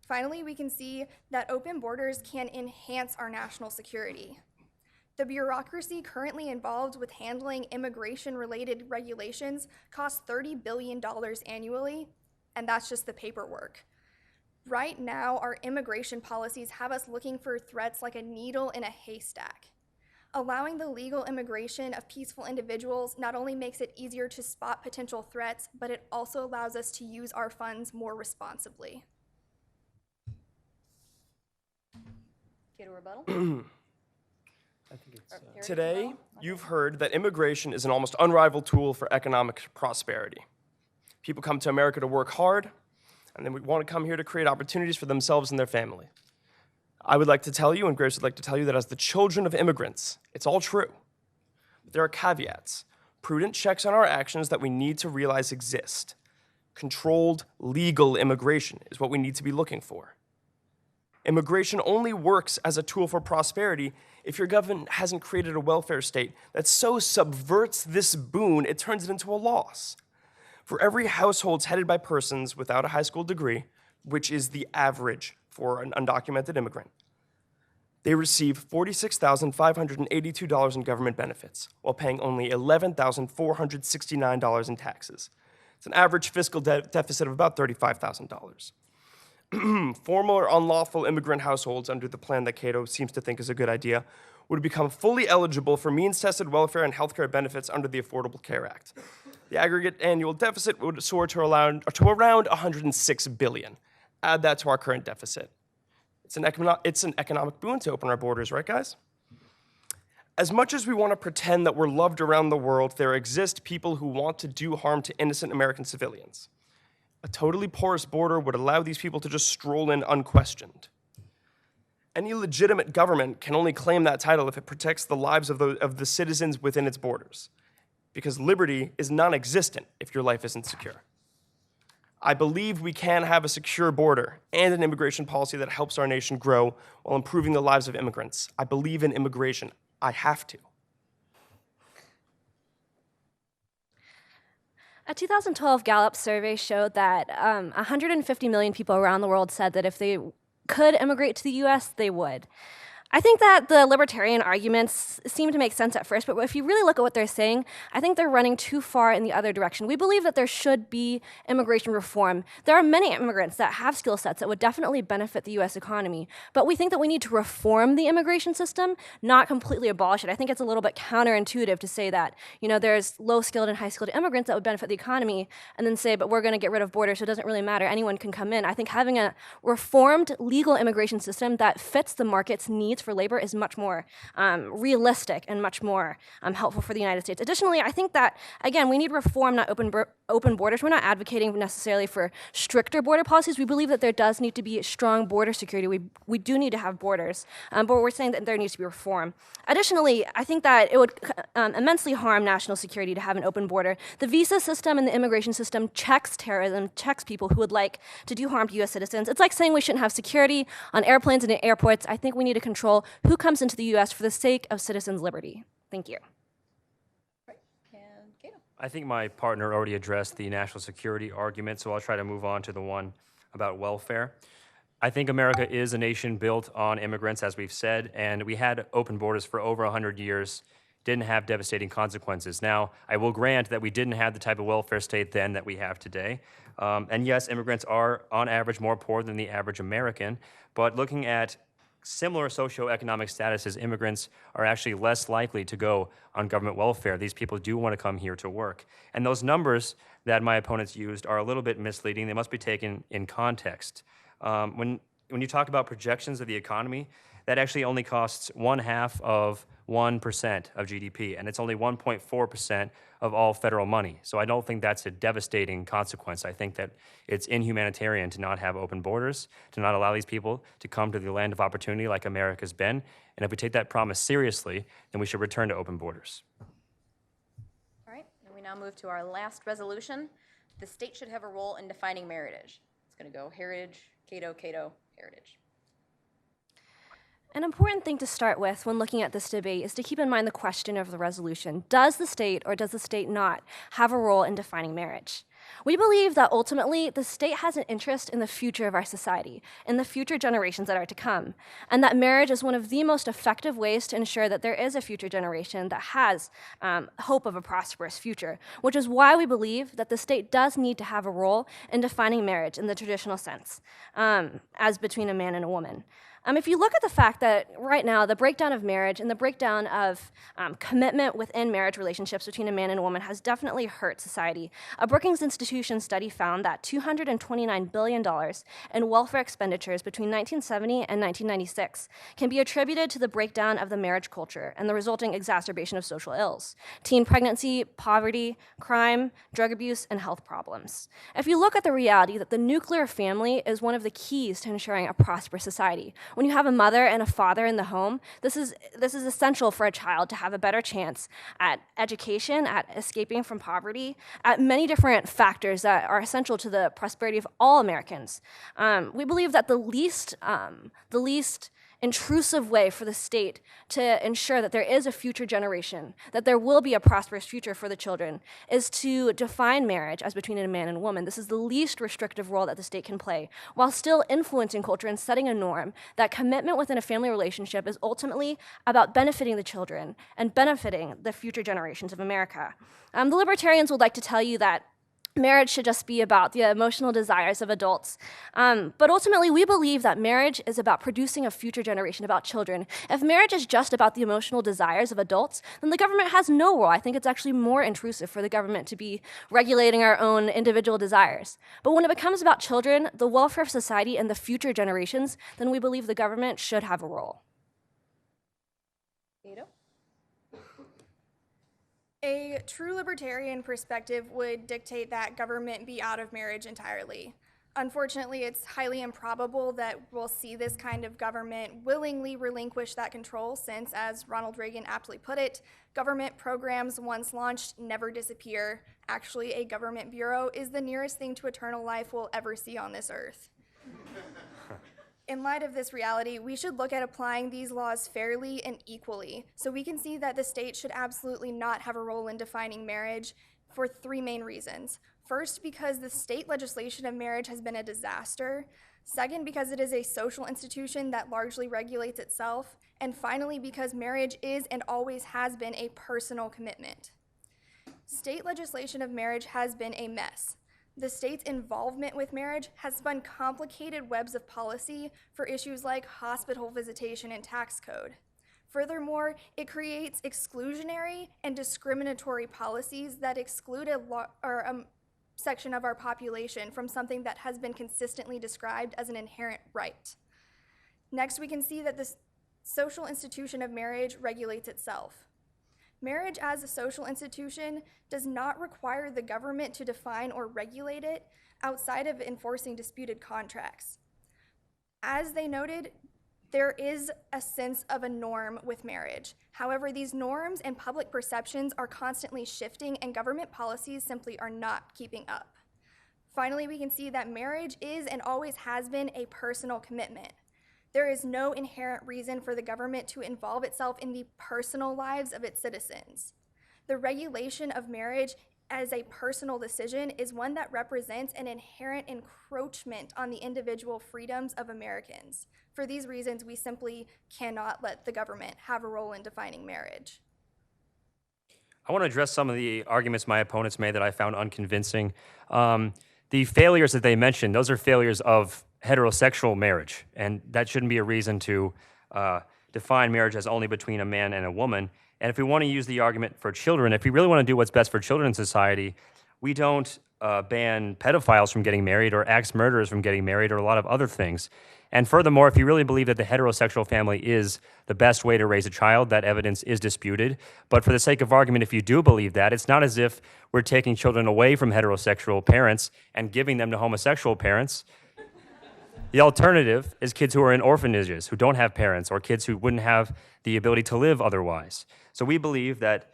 Finally, we can see that open borders can enhance our national security. The bureaucracy currently involved with handling immigration-related regulations costs $30 billion annually, and that's just the paperwork. Right now, our immigration policies have us looking for threats like a needle in a haystack. Allowing the legal immigration of peaceful individuals not only makes it easier to spot potential threats, but it also allows us to use our funds more responsibly. Get a rebuttal? Today, you've heard that immigration is an almost unrivaled tool for economic prosperity. People come to America to work hard, and then we want to come here to create opportunities for themselves and their family. I would like to tell you, and Grace would like to tell you, that as the children of immigrants, it's all true. But there are caveats, prudent checks on our actions that we need to realize exist. Controlled, legal immigration is what we need to be looking for. Immigration only works as a tool for prosperity if your government hasn't created a welfare state that so subverts this boon it turns it into a loss. For every household headed by persons without a high school degree, which is the average for an undocumented immigrant, they receive $46,582 in government benefits while paying only $11,469 in taxes. It's an average fiscal deficit of about $35,000. Formal or unlawful immigrant households under the plan that Cato seems to think is a good idea would become fully eligible for means-tested welfare and healthcare benefits under the Affordable Care Act. The aggregate annual deficit would soar to around $106 billion. Add that to our current deficit. It's an economic boon to open our borders, right, guys? As much as we want to pretend that we're loved around the world, there exist people who want to do harm to innocent American civilians. A totally porous border would allow these people to just stroll in unquestioned. Any legitimate government can only claim that title if it protects the lives of the citizens within its borders, because liberty is non-existent if your life isn't secure. I believe we can have a secure border and an immigration policy that helps our nation grow while improving the lives of immigrants. I believe in immigration. I have to. A 2012 Gallup survey showed that 150 million people around the world said that if they could immigrate to the US, they would. I think that the libertarian arguments seem to make sense at first, but if you really look at what they're saying, I think they're running too far in the other direction. We believe that there should be immigration reform. There are many immigrants that have skill sets that would definitely benefit the US economy, but we think that we need to reform the immigration system, not completely abolish it. I think it's a little bit counterintuitive to say that, there's low-skilled and high-skilled immigrants that would benefit the economy, and then say, but we're going to get rid of borders, so it doesn't really matter, anyone can come in. I think having a reformed legal immigration system that fits the market's needs States for labor is much more realistic and much more helpful for the United States. Additionally, I think that, again, we need reform, not open borders. We're not advocating necessarily for stricter border policies. We believe that there does need to be strong border security. We do need to have borders, but we're saying that there needs to be reform. Additionally, I think that it would immensely harm national security to have an open border. The visa system and the immigration system checks terrorism, checks people who would like to do harm to U.S. citizens. It's like saying we shouldn't have security on airplanes and in airports. I think we need to control who comes into the U.S. for the sake of citizens' liberty. Thank you. And Cato. I think my partner already addressed the national security argument, so I'll try to move on to the one about welfare. I think America is a nation built on immigrants, as we've said, and we had open borders for over 100 years, didn't have devastating consequences. Now, I will grant that we didn't have the type of welfare state then that we have today. And yes, immigrants are, on average, more poor than the average American, but looking at similar socioeconomic statuses, immigrants are actually less likely to go on government welfare. These people do want to come here to work. And those numbers that my opponents used are a little bit misleading. They must be taken in context. When you talk about projections of the economy, that actually only costs 1/2 of 1% of GDP, and it's only 1.4% of all federal money. So I don't think that's a devastating consequence. I think that it's inhumanitarian to not have open borders, to not allow these people to come to the land of opportunity like America's been. And if we take that promise seriously, then we should return to open borders. All right, and we now move to our last resolution. The state should have a role in defining heritage. It's going to go heritage, Cato, Cato, heritage. An important thing to start with when looking at this debate is to keep in mind the question of the resolution. Does the state or does the state not have a role in defining marriage? We believe that ultimately the state has an interest in the future of our society, in the future generations that are to come, and that marriage is one of the most effective ways to ensure that there is a future generation that has hope of a prosperous future, which is why we believe that the state does need to have a role in defining marriage in the traditional sense, as between a man and a woman. If you look at the fact that right now the breakdown of marriage and the breakdown of commitment within marriage relationships between a man and a woman has definitely hurt society. A Brookings Institution study found that $229 billion in welfare expenditures between 1970 and 1996 can be attributed to the breakdown of the marriage culture and the resulting exacerbation of social ills, teen pregnancy, poverty, crime, drug abuse, and health problems. If you look at the reality that the nuclear family is one of the keys to ensuring a prosperous society, when you have a mother and a father in the home, this is essential for a child to have a better chance at education, at escaping from poverty, at many different factors that are essential to the prosperity of all Americans. We believe that the least intrusive way for the state to ensure that there is a future generation, that there will be a prosperous future for the children, is to define marriage as between a man and a woman. This is the least restrictive role that the state can play, while still influencing culture and setting a norm that commitment within a family relationship is ultimately about benefiting the children and benefiting the future generations of America. The libertarians would like to tell you that marriage should just be about the emotional desires of adults. But ultimately, we believe that marriage is about producing a future generation, about children. If marriage is just about the emotional desires of adults, then the government has no role. I think it's actually more intrusive for the government to be regulating our own individual desires. But when it becomes about children, the welfare of society, and the future generations, then we believe the government should have a role. Cato? A true libertarian perspective would dictate that government be out of marriage entirely. Unfortunately, it's highly improbable that we'll see this kind of government willingly relinquish that control since, as Ronald Reagan aptly put it, government programs once launched never disappear. Actually, a government bureau is the nearest thing to eternal life we'll ever see on this earth. In light of this reality, we should look at applying these laws fairly and equally, so we can see that the state should absolutely not have a role in defining marriage for three main reasons. First, because the state legislation of marriage has been a disaster. Second, because it is a social institution that largely regulates itself. And finally, because marriage is and always has been a personal commitment. State legislation of marriage has been a mess. The state's involvement with marriage has spun complicated webs of policy for issues like hospital visitation and tax code. Furthermore, it creates exclusionary and discriminatory policies that exclude a section of our population from something that has been consistently described as an inherent right. Next, we can see that social institution of marriage regulates itself. Marriage as a social institution does not require the government to define or regulate it outside of enforcing disputed contracts. As they noted, there is a sense of a norm with marriage. However, these norms and public perceptions are constantly shifting, and government policies simply are not keeping up. Finally, we can see that marriage is and always has been a personal commitment. There is no inherent reason for the government to involve itself in the personal lives of its citizens. The regulation of marriage as a personal decision is one that represents an inherent encroachment on the individual freedoms of Americans. For these reasons, we simply cannot let the government have a role in defining marriage. I want to address some of the arguments my opponents made that I found unconvincing. The failures that they mentioned, those are failures of heterosexual marriage, and that shouldn't be a reason to define marriage as only between a man and a woman. And if we want to use the argument for children, if we really want to do what's best for children in society, we don't ban pedophiles from getting married or axe murderers from getting married or a lot of other things. And furthermore, if you really believe that the heterosexual family is the best way to raise a child, that evidence is disputed. But for the sake of argument, if you do believe that, it's not as if we're taking children away from heterosexual parents and giving them to homosexual parents. The alternative is kids who are in orphanages, who don't have parents, or kids who wouldn't have the ability to live otherwise. So we believe that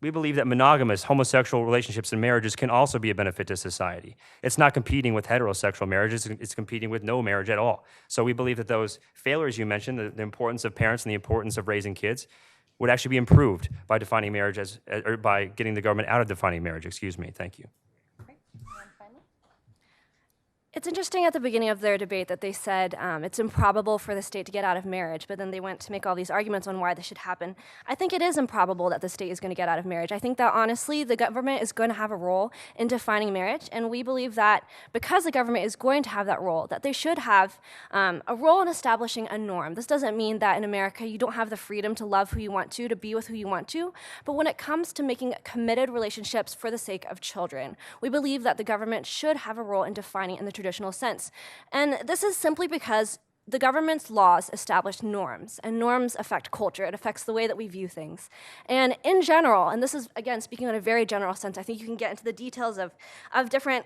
monogamous homosexual relationships and marriages can also be a benefit to society. It's not competing with heterosexual marriages, it's competing with no marriage at all. So we believe that those failures you mentioned, the importance of parents and the importance of raising kids, would actually be improved by defining marriage or by getting the government out of defining marriage. Excuse me. Thank you. It's interesting at the beginning of their debate that they said it's improbable for the state to get out of marriage, but then they went to make all these arguments on why this should happen. I think it is improbable that the state is going to get out of marriage. I think that honestly, the government is going to have a role in defining marriage, and we believe that because the government is going to have that role, that they should have a role in establishing a norm. This doesn't mean that in America you don't have the freedom to love who you want to be with who you want to, but when it comes to making committed relationships for the sake of children, we believe that the government should have a role in defining in the traditional sense. And this is simply because the government's laws establish norms, and norms affect culture. It affects the way that we view things. And in general, and this is, again, speaking in a very general sense, I think you can get into the details of different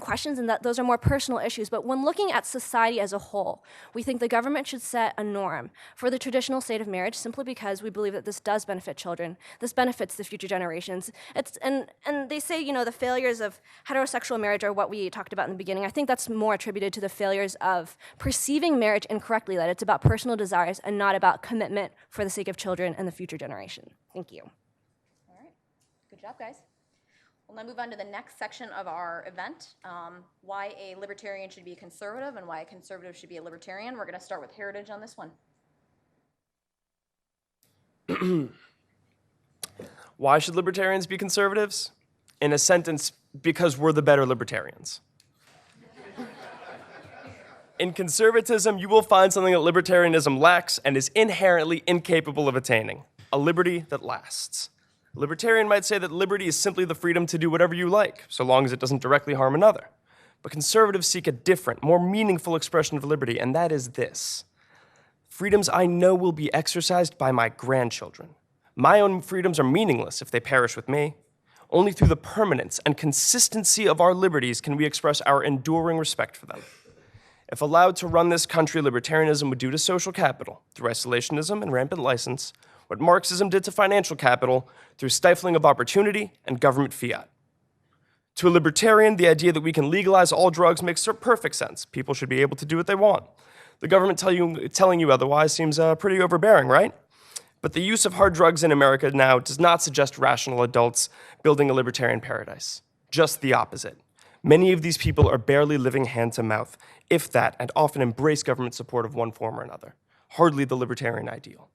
questions, and that those are more personal issues. But when looking at society as a whole, we think the government should set a norm for the traditional state of marriage simply because we believe that this does benefit children. This benefits the future generations. And they say, you know, the failures of heterosexual marriage are what we talked about in the beginning. I think that's more attributed to the failures of perceiving marriage incorrectly, that it's about personal desires and not about commitment for the sake of children and the future generation. Thank you. All right, good job, guys. We'll now move on to the next section of our event, why a libertarian should be a conservative and why a conservative should be a libertarian. We're going to start with Heritage on this one. Why should libertarians be conservatives? In a sentence, because we're the better libertarians. In conservatism, you will find something that libertarianism lacks and is inherently incapable of attaining: a liberty that lasts. A libertarian might say that liberty is simply the freedom to do whatever you like, so long as it doesn't directly harm another. But conservatives seek a different, more meaningful expression of liberty, and that is this: freedoms I know will be exercised by my grandchildren. My own freedoms are meaningless if they perish with me. Only through the permanence and consistency of our liberties can we express our enduring respect for them. If allowed to run this country, libertarianism would do to social capital, through isolationism and rampant license, what Marxism did to financial capital, through stifling of opportunity and government fiat. To a libertarian, the idea that we can legalize all drugs makes perfect sense. People should be able to do what they want. The government telling you otherwise seems pretty overbearing, right? But the use of hard drugs in America now does not suggest rational adults building a libertarian paradise. Just the opposite. Many of these people are barely living hand to mouth, if that, and often embrace government support of one form or another. Hardly the libertarian ideal.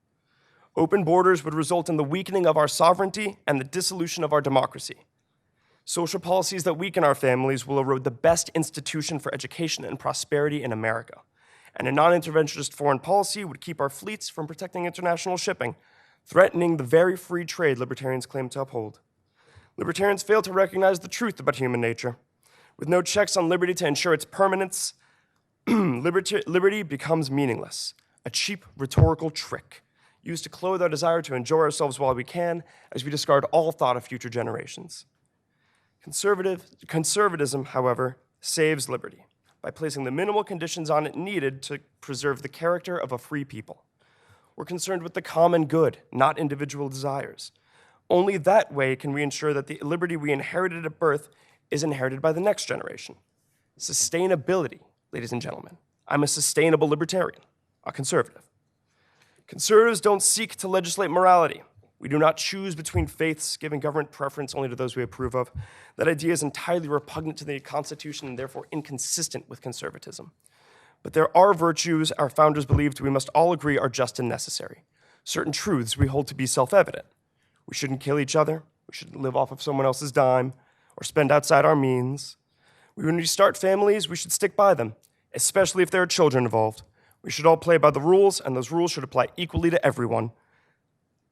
Open borders would result in the weakening of our sovereignty and the dissolution of our democracy. Social policies that weaken our families will erode the best institution for education and prosperity in America. And a non-interventionist foreign policy would keep our fleets from protecting international shipping, threatening the very free trade libertarians claim to uphold. Libertarians fail to recognize the truth about human nature. With no checks on liberty to ensure its permanence, liberty becomes meaningless. a cheap rhetorical trick used to clothe our desire to enjoy ourselves while we can as we discard all thought of future generations. Conservatism, however, saves liberty by placing the minimal conditions on it needed to preserve the character of a free people. We're concerned with the common good, not individual desires. Only that way can we ensure that the liberty we inherited at birth is inherited by the next generation. Sustainability, ladies and gentlemen. I'm a sustainable libertarian, a conservative. Conservatives don't seek to legislate morality. We do not choose between faiths, giving government preference only to those we approve of. That idea is entirely repugnant to the Constitution and therefore inconsistent with conservatism. But there are virtues our founders believed we must all agree are just and necessary. Certain truths we hold to be self-evident. We shouldn't kill each other. We shouldn't live off of someone else's dime or spend outside our means. When we start families, we should stick by them, especially if there are children involved. We should all play by the rules, and those rules should apply equally to everyone.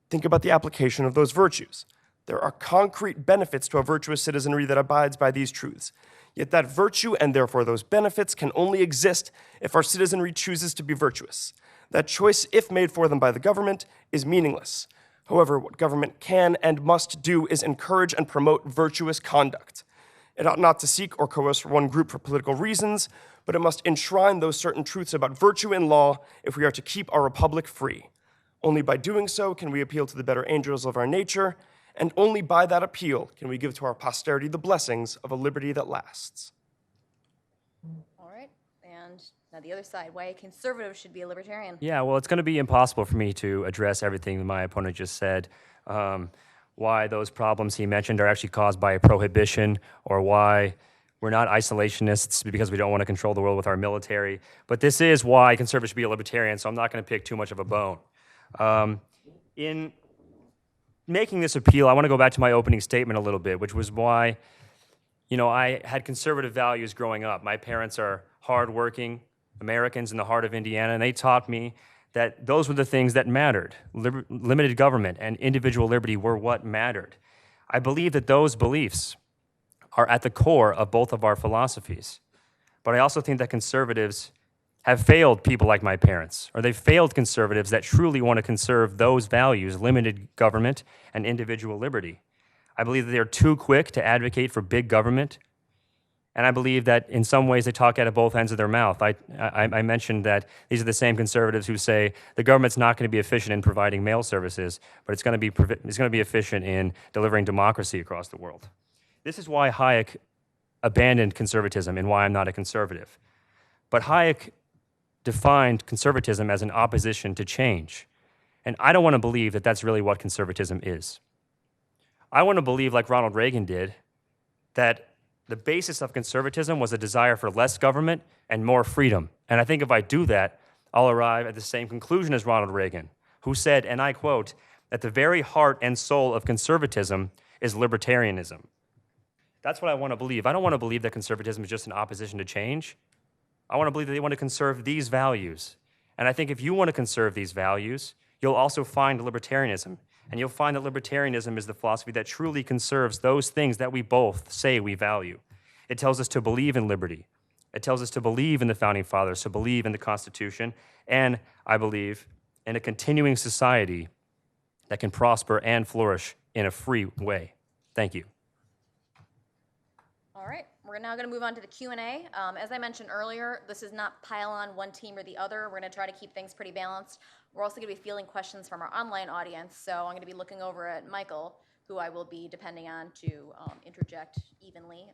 Think about the application of those virtues. There are concrete benefits to a virtuous citizenry that abides by these truths. Yet that virtue, and therefore those benefits, can only exist if our citizenry chooses to be virtuous. That choice, if made for them by the government, is meaningless. However, what government can and must do is encourage and promote virtuous conduct. It ought not to seek or coerce one group for political reasons, but it must enshrine those certain truths about virtue in law if we are to keep our republic free. Only by doing so can we appeal to the better angels of our nature, and only by that appeal can we give to our posterity the blessings of a liberty that lasts. All right, and now the other side, why a conservative should be a libertarian. Yeah, well, it's going to be impossible for me to address everything that my opponent just said. Why those problems he mentioned are actually caused by a prohibition, or why we're not isolationists because we don't want to control the world with our military. But this is why conservatives should be a libertarian, so I'm not going to pick too much of a bone. In making this appeal, I want to go back to my opening statement a little bit, which was why, I had conservative values growing up. My parents are hardworking Americans in the heart of Indiana, and they taught me that those were the things that mattered. Limited government and individual liberty were what mattered. I believe that those beliefs are at the core of both of our philosophies. But I also think that conservatives have failed people like my parents, or they've failed conservatives that truly want to conserve those values, limited government and individual liberty. I believe that they're too quick to advocate for big government, and I believe that in some ways they talk out of both ends of their mouth. I mentioned that these are the same conservatives who say the government's not going to be efficient in providing mail services, but it's going to be efficient in delivering democracy across the world. This is why Hayek abandoned conservatism and why I'm not a conservative. But Hayek defined conservatism as an opposition to change. And I don't want to believe that that's really what conservatism is. I want to believe, like Ronald Reagan did, that the basis of conservatism was a desire for less government and more freedom. And I think if I do that, I'll arrive at the same conclusion as Ronald Reagan, who said, and I quote, that the very heart and soul of conservatism is libertarianism. That's what I want to believe. I don't want to believe that conservatism is just an opposition to change. I want to believe that they want to conserve these values. And I think if you want to conserve these values, you'll also find libertarianism. And you'll find that libertarianism is the philosophy that truly conserves those things that we both say we value. It tells us to believe in liberty. It tells us to believe in the Founding Fathers, to believe in the Constitution, and I believe in a continuing society that can prosper and flourish in a free way. Thank you. All right, we're now going to move on to the Q&A. As I mentioned earlier, this is not pile on one team or the other. We're going to try to keep things pretty balanced. We're also going to be fielding questions from our online audience, so I'm going to be looking over at Michael, who I will be depending on to interject evenly.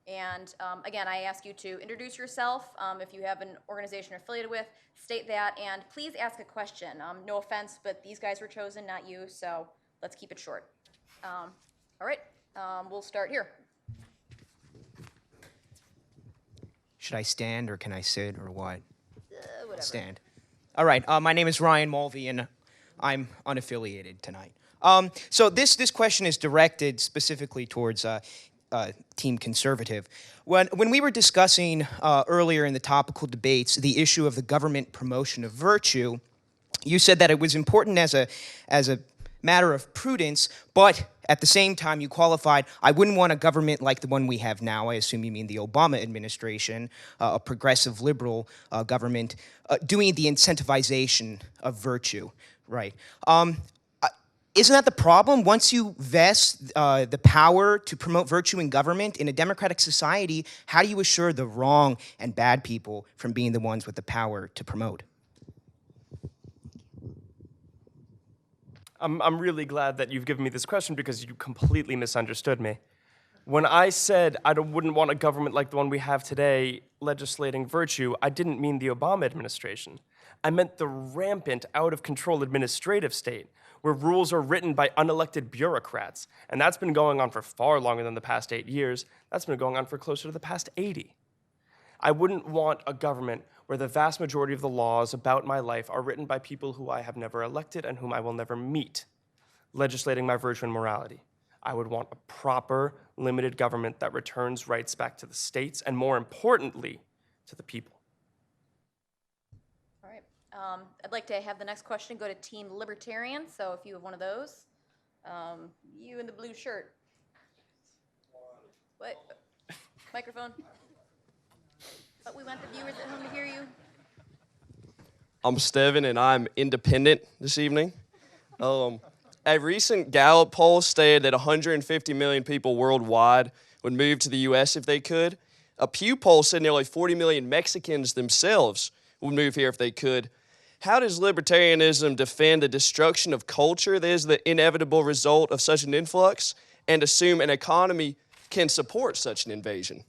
Again, I ask you to introduce yourself. If you have an organization you're affiliated with, state that, and please ask a question. No offense, but these guys were chosen, not you, so let's keep it short. All right, we'll start here. Should I stand or can I sit or what? Whatever. Stand. All right. My name is Ryan Mulvey, and I'm unaffiliated tonight. So this question is directed specifically towards Team Conservative. When we were discussing earlier in the topical debates the issue of the government promotion of virtue, you said that it was important as a matter of prudence, but at the same time, you qualified, I wouldn't want a government like the one we have now. I assume you mean the Obama administration, a progressive liberal government, doing the incentivization of virtue, right? Isn't that the problem? Once you vest the power to promote virtue in government, in a democratic society, how do you assure the wrong and bad people from being the ones with the power to promote? I'm really glad that you've given me this question because you completely misunderstood me. When I said I wouldn't want a government like the one we have today legislating virtue, I didn't mean the Obama administration. I meant the rampant, out-of-control administrative state where rules are written by unelected bureaucrats. And that's been going on for far longer than the past 8 years. That's been going on for closer to the past 80. I wouldn't want a government where the vast majority of the laws about my life are written by people who I have never elected and whom I will never meet, legislating my virtue and morality. I would want a proper, limited government that returns rights back to the states and, more importantly, to the people. All right. I'd like to have the next question go to Team Libertarian. So if you have one of those, you in the blue shirt. What? Microphone. But we want the viewers at home to hear you. I'm Steven, and I'm independent this evening. A recent Gallup poll stated that 150 million people worldwide would move to the U.S. if they could. A Pew poll said nearly 40 million Mexicans themselves would move here if they could. How does libertarianism defend the destruction of culture that is the inevitable result of such an influx and assume an economy can support such an invasion?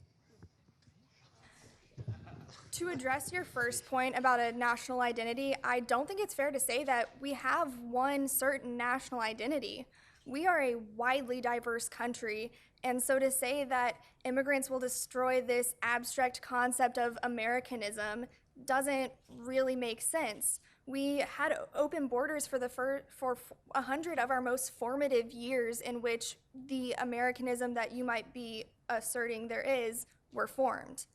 To address your first point about a national identity, I don't think it's fair to say that we have one certain national identity. We are a widely diverse country, and so to say that immigrants will destroy this abstract concept of Americanism doesn't really make sense. We had open borders for 100 of our most formative years in which the Americanism that you might be asserting there is were formed.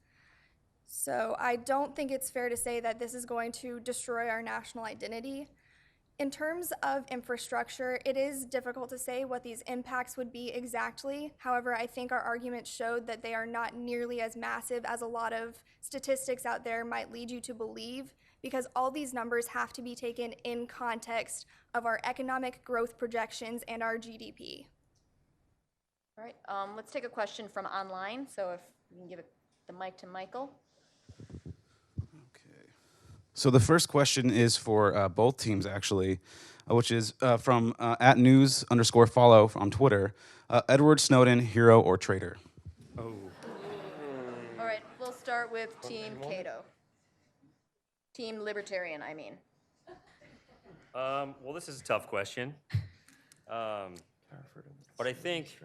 So I don't think it's fair to say that this is going to destroy our national identity. In terms of infrastructure, it is difficult to say what these impacts would be exactly. However, I think our argument showed that they are not nearly as massive as a lot of statistics out there might lead you to believe, because all these numbers have to be taken in context of our economic growth projections and our GDP. All right, let's take a question from online. So if you can give the mic to Michael. So the first question is for both teams, actually, which is from @news_follow on Twitter. Edward Snowden, hero or traitor? Oh. All right, we'll start with Team Cato. Team Libertarian, I mean. Well, this is a tough question. But I think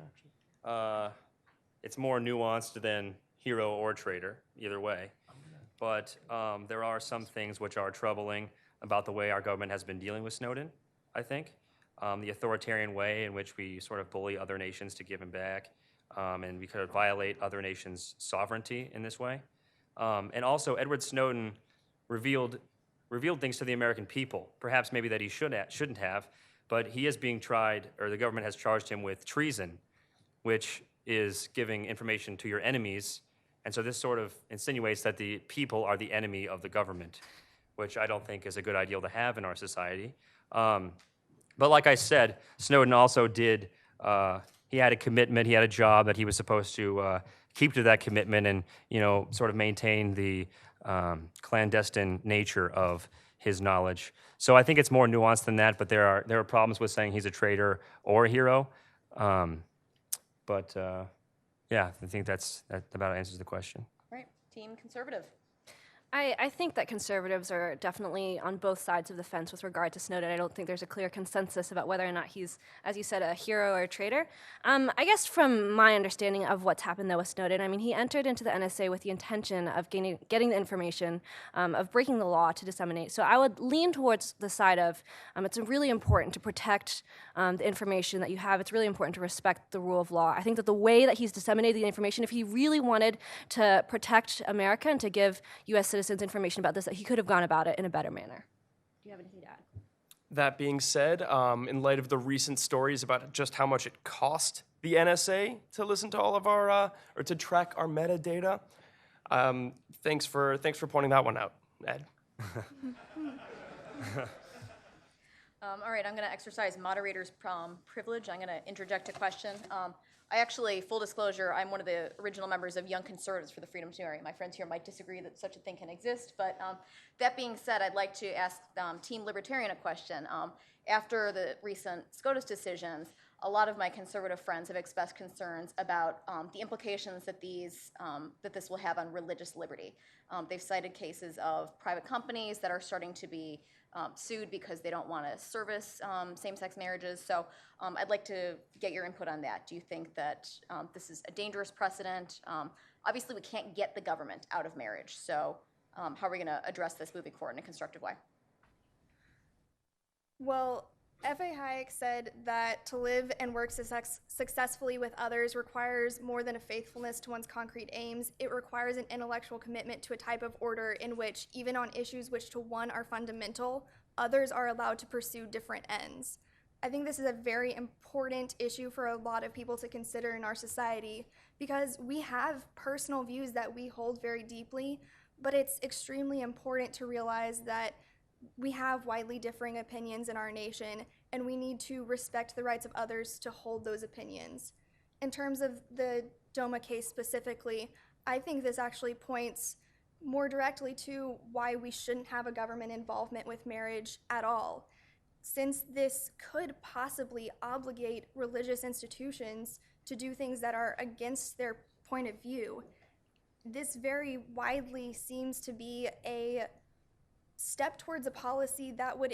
it's more nuanced than hero or traitor, either way. But there are some things which are troubling about the way our government has been dealing with Snowden, I think. The authoritarian way in which we sort of bully other nations to give him back, and we could violate other nations' sovereignty in this way. And also, Edward Snowden revealed things to the American people, perhaps maybe that he shouldn't have, but he is being tried, or the government has charged him with treason, which is giving information to your enemies. And so this sort of insinuates that the people are the enemy of the government, which I don't think is a good ideal to have in our society. But like I said, Snowden also did, he had a commitment, he had a job that he was supposed to keep to that commitment and, sort of maintain the clandestine nature of his knowledge. So I think it's more nuanced than that, but there are problems with saying he's a traitor or a hero. Yeah, I think that about answers the question. All right, Team Conservative. I think that conservatives are definitely on both sides of the fence with regard to Snowden. I don't think there's a clear consensus about whether or not he's, as you said, a hero or a traitor. I guess from my understanding of what's happened, though, with Snowden, I mean, he entered into the NSA with the intention of getting the information, of breaking the law to disseminate. So I would lean towards the side of it's really important to protect the information that you have. It's really important to respect the rule of law. I think that the way that he's disseminated the information, if he really wanted to protect America and to give U.S. citizens information about this, that he could have gone about it in a better manner. Do you have anything to add? That being said, in light of the recent stories about just how much it cost the NSA to listen to all of our, or to track our metadata, thanks for pointing that one out, Ed. All right, I'm going to exercise moderator's privilege. I'm going to interject a question. I actually, full disclosure, I'm one of the original members of Young Conservatives for the Freedom to Marry. My friends here might disagree that such a thing can exist, but that being said, I'd like to ask Team Libertarian a question. After the recent SCOTUS decisions, a lot of my conservative friends have expressed concerns about the implications that this will have on religious liberty. They've cited cases of private companies that are starting to be sued because they don't want to service same-sex marriages. So I'd like to get your input on that. Do you think that this is a dangerous precedent? Obviously, we can't get the government out of marriage. So how are we going to address this moving forward in a constructive way? Well, F.A. Hayek said that to live and work successfully with others requires more than a faithfulness to one's concrete aims. It requires an intellectual commitment to a type of order in which, even on issues which to one are fundamental, others are allowed to pursue different ends. I think this is a very important issue for a lot of people to consider in our society because we have personal views that we hold very deeply, but it's extremely important to realize that we have widely differing opinions in our nation, and we need to respect the rights of others to hold those opinions. In terms of the DOMA case specifically, I think this actually points more directly to why we shouldn't have a government involvement with marriage at all. Since this could possibly obligate religious institutions to do things that are against their point of view, this very widely seems to be a step towards a policy that would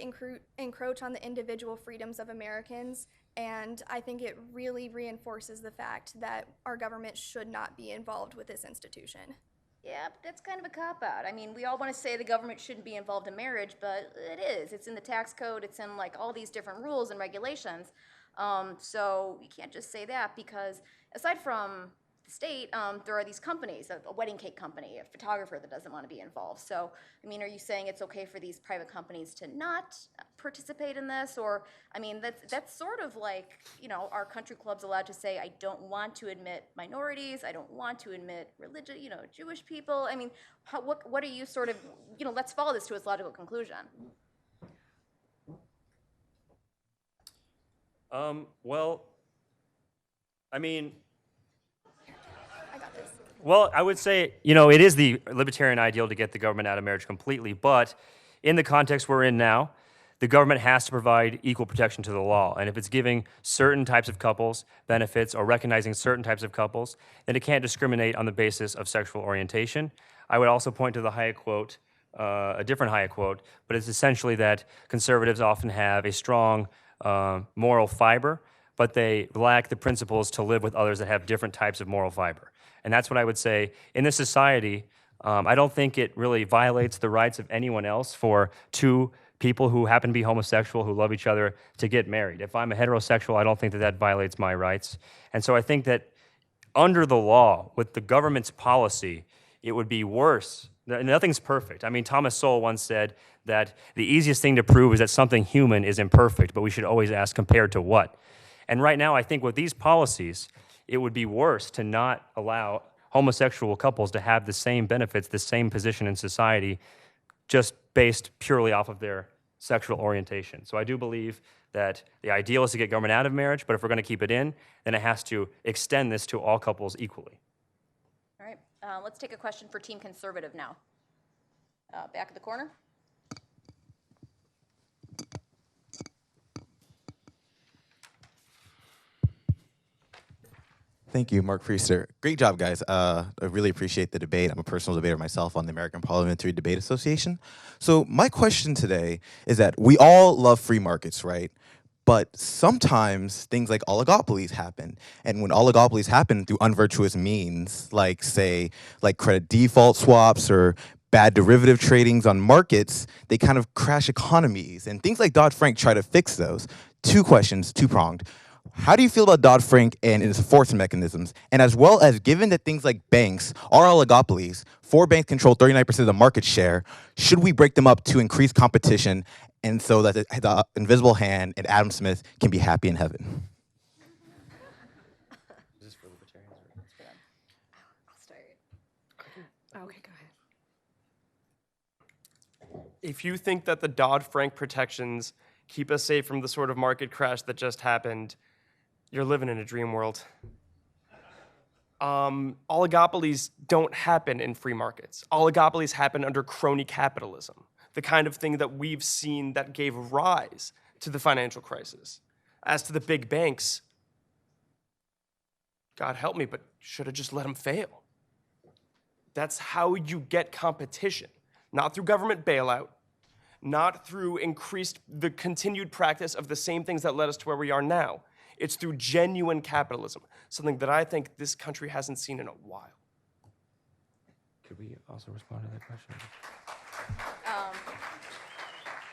encroach on the individual freedoms of Americans, and I think it really reinforces the fact that our government should not be involved with this institution. Yeah, but that's kind of a cop-out. I mean, we all want to say the government shouldn't be involved in marriage, but it is. It's in the tax code. It's in like all these different rules and regulations. So you can't just say that because aside from the state, there are these companies, a wedding cake company, a photographer that doesn't want to be involved. So, I mean, are you saying it's okay for these private companies to not participate in this? Or, I mean, that's sort of like, you know, our country club's allowed to say, I don't want to admit minorities, I don't want to admit religion, you know, Jewish people. I mean, what are you sort of, you know, let's follow this to its logical conclusion. Well, I mean, I got this. well, I would say, you know, it is the libertarian ideal to get the government out of marriage completely, but in the context we're in now, the government has to provide equal protection to the law. And if it's giving certain types of couples benefits or recognizing certain types of couples, then it can't discriminate on the basis of sexual orientation. I would also point to the Hayek quote, a different Hayek quote, but it's essentially that conservatives often have a strong moral fiber, but they lack the principles to live with others that have different types of moral fiber. And that's what I would say. In this society, I don't think it really violates the rights of anyone else for two people who happen to be homosexual, who love each other, to get married. If I'm a heterosexual, I don't think that that violates my rights. And so I think that under the law, with the government's policy, it would be worse. Nothing's perfect. I mean, Thomas Sowell once said that the easiest thing to prove is that something human is imperfect, but we should always ask compared to what. And right now, I think with these policies, it would be worse to not allow homosexual couples to have the same benefits, the same position in society, just based purely off of their sexual orientation. So I do believe that the ideal is to get government out of marriage, but if we're going to keep it in, then it has to extend this to all couples equally. All right, let's take a question for Team Conservative now. Back of the corner. Thank you, Mark Priester. Great job, guys. I really appreciate the debate. I'm a personal debater myself on the American Parliamentary Debate Association. So my question today is that we all love free markets, right? But sometimes things like oligopolies happen. And when oligopolies happen through unvirtuous means, like, say, like credit default swaps or bad derivative tradings on markets, they kind of crash economies. And things like Dodd-Frank try to fix those. Two questions, two-pronged. How do you feel about Dodd-Frank and its enforcement mechanisms? And as well as given that things like banks are oligopolies, 4 banks control 39% of the market share, should we break them up to increase competition and so that the invisible hand and Adam Smith can be happy in heaven? I'll start. Okay, go ahead. If you think that the Dodd-Frank protections keep us safe from the sort of market crash that just happened, you're living in a dream world. Oligopolies don't happen in free markets. Oligopolies happen under crony capitalism, the kind of thing that we've seen that gave rise to the financial crisis. As to the big banks, God help me, but should have just let them fail. That's how you get competition, not through government bailout, not through the continued practice of the same things that led us to where we are now. It's through genuine capitalism, something that I think this country hasn't seen in a while. Could we also respond to that question?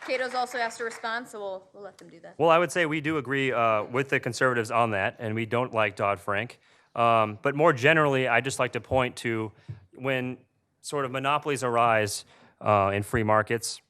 Cato's also asked to respond, so we'll let them do that. Well, I would say we do agree with the conservatives on that, and we don't like Dodd-Frank. But more generally, I just like to point to when sort of monopolies arise in free markets,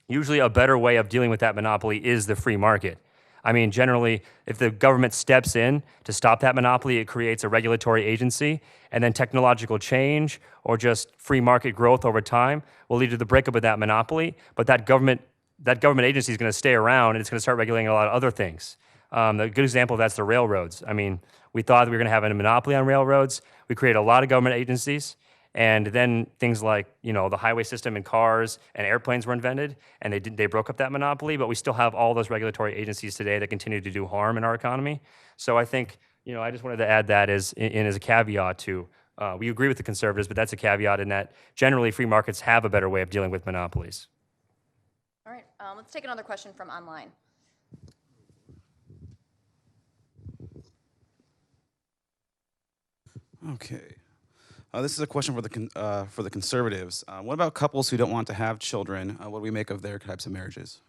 usually a better way of dealing with that monopoly is the free market. I mean, generally, if the government steps in to stop that monopoly, it creates a regulatory agency, and then technological change or just free market growth over time will lead to the breakup of that monopoly. But that government agency is going to stay around, and it's going to start regulating a lot of other things. A good example of that's the railroads. I mean, we thought we were going to have a monopoly on railroads. We created a lot of government agencies. And then things like, the highway system and cars and airplanes were invented, and they broke up that monopoly, but we still have all those regulatory agencies today that continue to do harm in our economy. So I think, I just wanted to add that as a caveat to, we agree with the conservatives, but that's a caveat in that generally free markets have a better way of dealing with monopolies. All right, let's take another question from online. Okay. This is a question for the conservatives. What about couples who don't want to have children? What do we make of their types of marriages?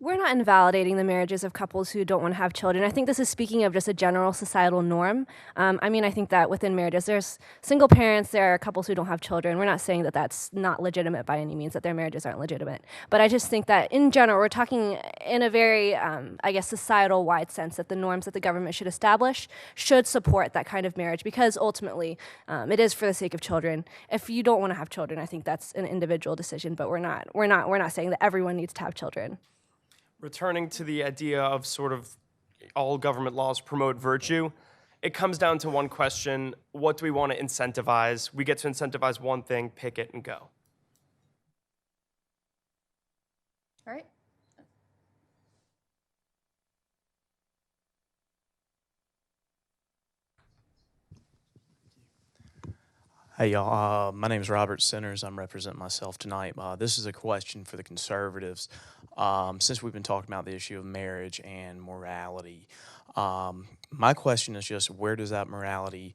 We're not invalidating the marriages of couples who don't want to have children. I think this is speaking of just a general societal norm. I think that within marriages, there's single parents, there are couples who don't have children. We're not saying that that's not legitimate by any means, that their marriages aren't legitimate. But I just think that in general, we're talking in a very, societal wide sense that the norms that the government should establish should support that kind of marriage because ultimately it is for the sake of children. If you don't want to have children, I think that's an individual decision, but we're not saying that everyone needs to have children. Returning to the idea of sort of all government laws promote virtue, it comes down to one question: what do we want to incentivize? We get to incentivize one thing, pick it, and go. All right. Hey, y'all. My name is Robert Centers. I'm representing myself tonight. This is a question for the conservatives. Since we've been talking about the issue of marriage and morality, my question is just where does that morality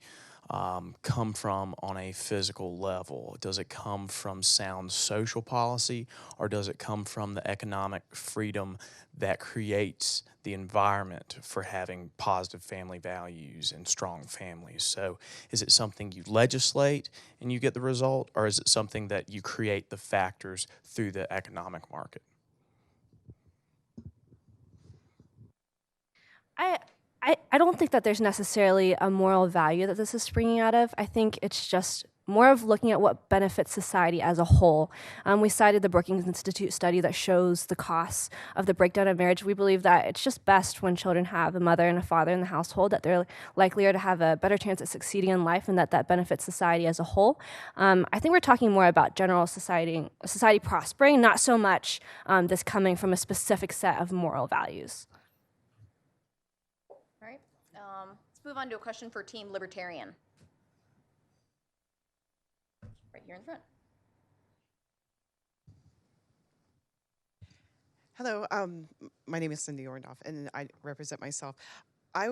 come from on a physical level? Does it come from sound social policy, or does it come from the economic freedom that creates the environment for having positive family values and strong families? So is it something you legislate and you get the result, or is it something that you create the factors through the economic market? I don't think that there's necessarily a moral value that this is springing out of. I think it's just more of looking at what benefits society as a whole. We cited the Brookings Institute study that shows the costs of the breakdown of marriage. We believe that it's just best when children have a mother and a father in the household, that they're likelier to have a better chance at succeeding in life, and that benefits society as a whole. I think we're talking more about general society prospering, not so much this coming from a specific set of moral values. All right. Let's move on to a question for Team Libertarian. Right here in front. Hello, my name is Cindy Orndorff, and I represent myself. I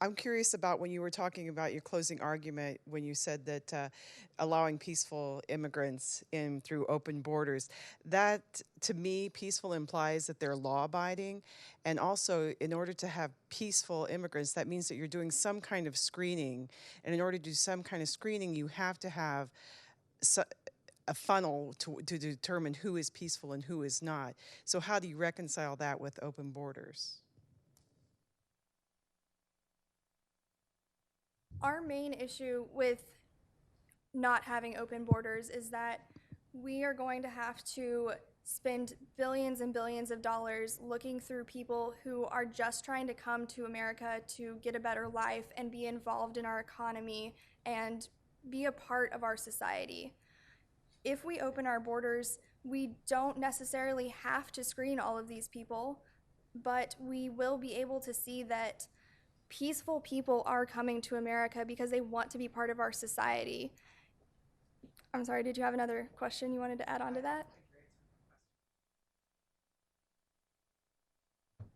I'm curious about when you were talking about your closing argument, when you said that allowing peaceful immigrants in through open borders, that to me, peaceful implies that they're law-abiding. And also, in order to have peaceful immigrants, that means that you're doing some kind of screening. And in order to do some kind of screening, you have to have a funnel to determine who is peaceful and who is not. So how do you reconcile that with open borders? Our main issue with not having open borders is that we are going to have to spend billions and billions of dollars looking through people who are just trying to come to America to get a better life and be involved in our economy and be a part of our society. If we open our borders, we don't necessarily have to screen all of these people, but we will be able to see that peaceful people are coming to America because they want to be part of our society. I'm sorry, did you have another question you wanted to add on to that?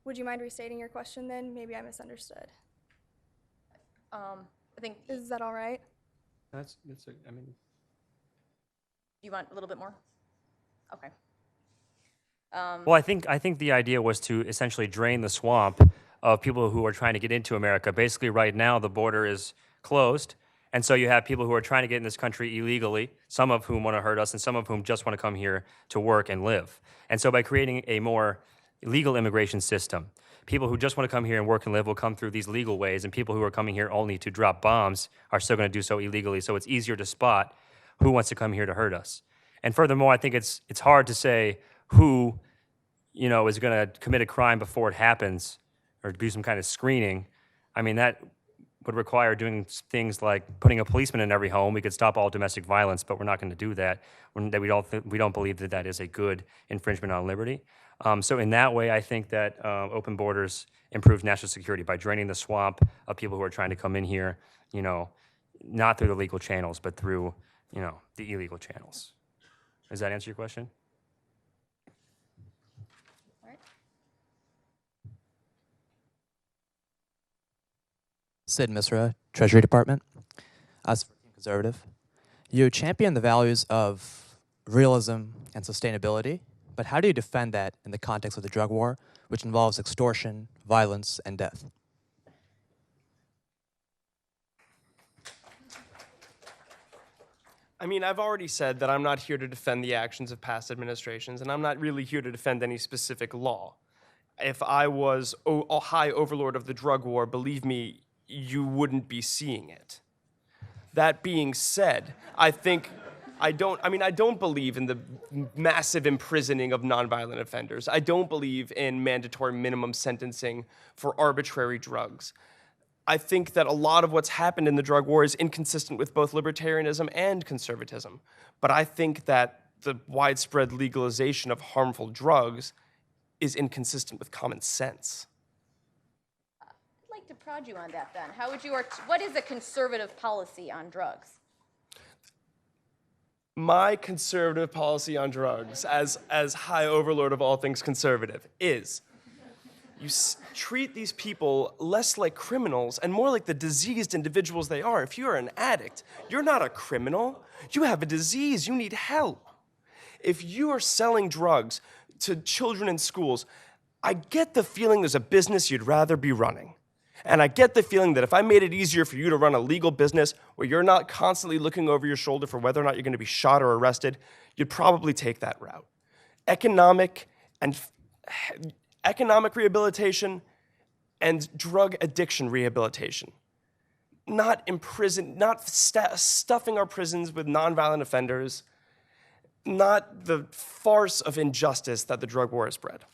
Would you mind restating your question then? Maybe I misunderstood. I think. Is that all right? I mean. You want a little bit more? Okay. Well, I think the idea was to essentially drain the swamp of people who are trying to get into America. Basically, right now, the border is closed, and so you have people who are trying to get in this country illegally, some of whom want to hurt us, and some of whom just want to come here to work and live. And so by creating a more legal immigration system, people who just want to come here and work and live will come through these legal ways, and people who are coming here only to drop bombs are still going to do so illegally, so it's easier to spot who wants to come here to hurt us. And furthermore, I think it's hard to say who, is going to commit a crime before it happens, or do some kind of screening. I mean, that would require doing things like putting a policeman in every home. We could stop all domestic violence, but we're not going to do that. We don't believe that that is a good infringement on liberty. So in that way, I think that open borders improves national security by draining the swamp of people who are trying to come in here, not through the legal channels, but through, the illegal channels. Does that answer your question? Sid Misra, Treasury Department. As for Team Conservative, you champion the values of realism and sustainability, but how do you defend that in the context of the drug war, which involves extortion, violence, and death? I mean, I've already said that I'm not here to defend the actions of past administrations, and I'm not really here to defend any specific law. If I was a high overlord of the drug war, believe me, you wouldn't be seeing it. That being said, I don't believe in the massive imprisoning of nonviolent offenders. I don't believe in mandatory minimum sentencing for arbitrary drugs. I think that a lot of what's happened in the drug war is inconsistent with both libertarianism and conservatism. But I think that the widespread legalization of harmful drugs is inconsistent with common sense. I'd like to prod you on that then. What is a conservative policy on drugs? My conservative policy on drugs, as high overlord of all things conservative, is you treat these people less like criminals and more like the diseased individuals they are. If you're an addict, you're not a criminal. You have a disease. You need help. If you are selling drugs to children in schools, I get the feeling there's a business you'd rather be running. And I get the feeling that if I made it easier for you to run a legal business where you're not constantly looking over your shoulder for whether or not you're going to be shot or arrested, you'd probably take that route. Economic rehabilitation and drug addiction rehabilitation. Not stuffing our prisons with nonviolent offenders, not the farce of injustice that the drug war has bred.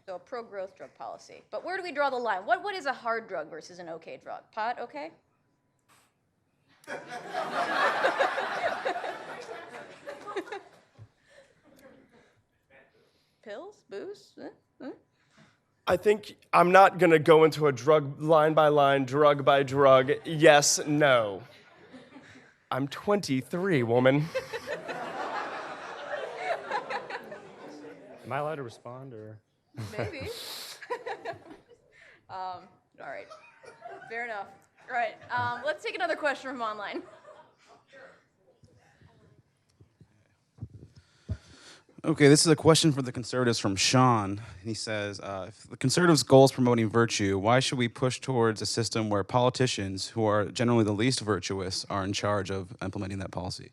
So a pro-growth drug policy. But where do we draw the line? What is a hard drug versus an okay drug? Pot, okay? Pills? Booze? I think I'm not going to go into a drug line by line, drug by drug, yes, no. I'm 23, woman. Am I allowed to respond, or? Maybe. All right. Fair enough. All right, let's take another question from online. Okay, this is a question for the conservatives from Sean. He says, if the conservatives' goal is promoting virtue, why should we push towards a system where politicians, who are generally the least virtuous, are in charge of implementing that policy?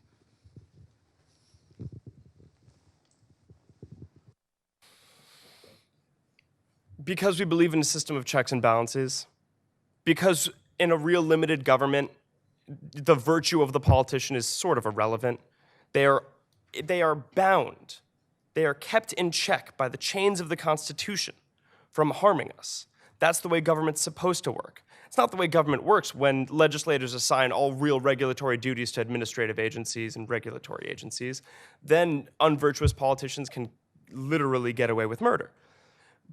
Because we believe in a system of checks and balances, because in a real limited government, the virtue of the politician is sort of irrelevant. They are bound. They are kept in check by the chains of the Constitution from harming us. That's the way government's supposed to work. It's not the way government works when legislators assign all real regulatory duties to administrative agencies and regulatory agencies. Then unvirtuous politicians can literally get away with murder.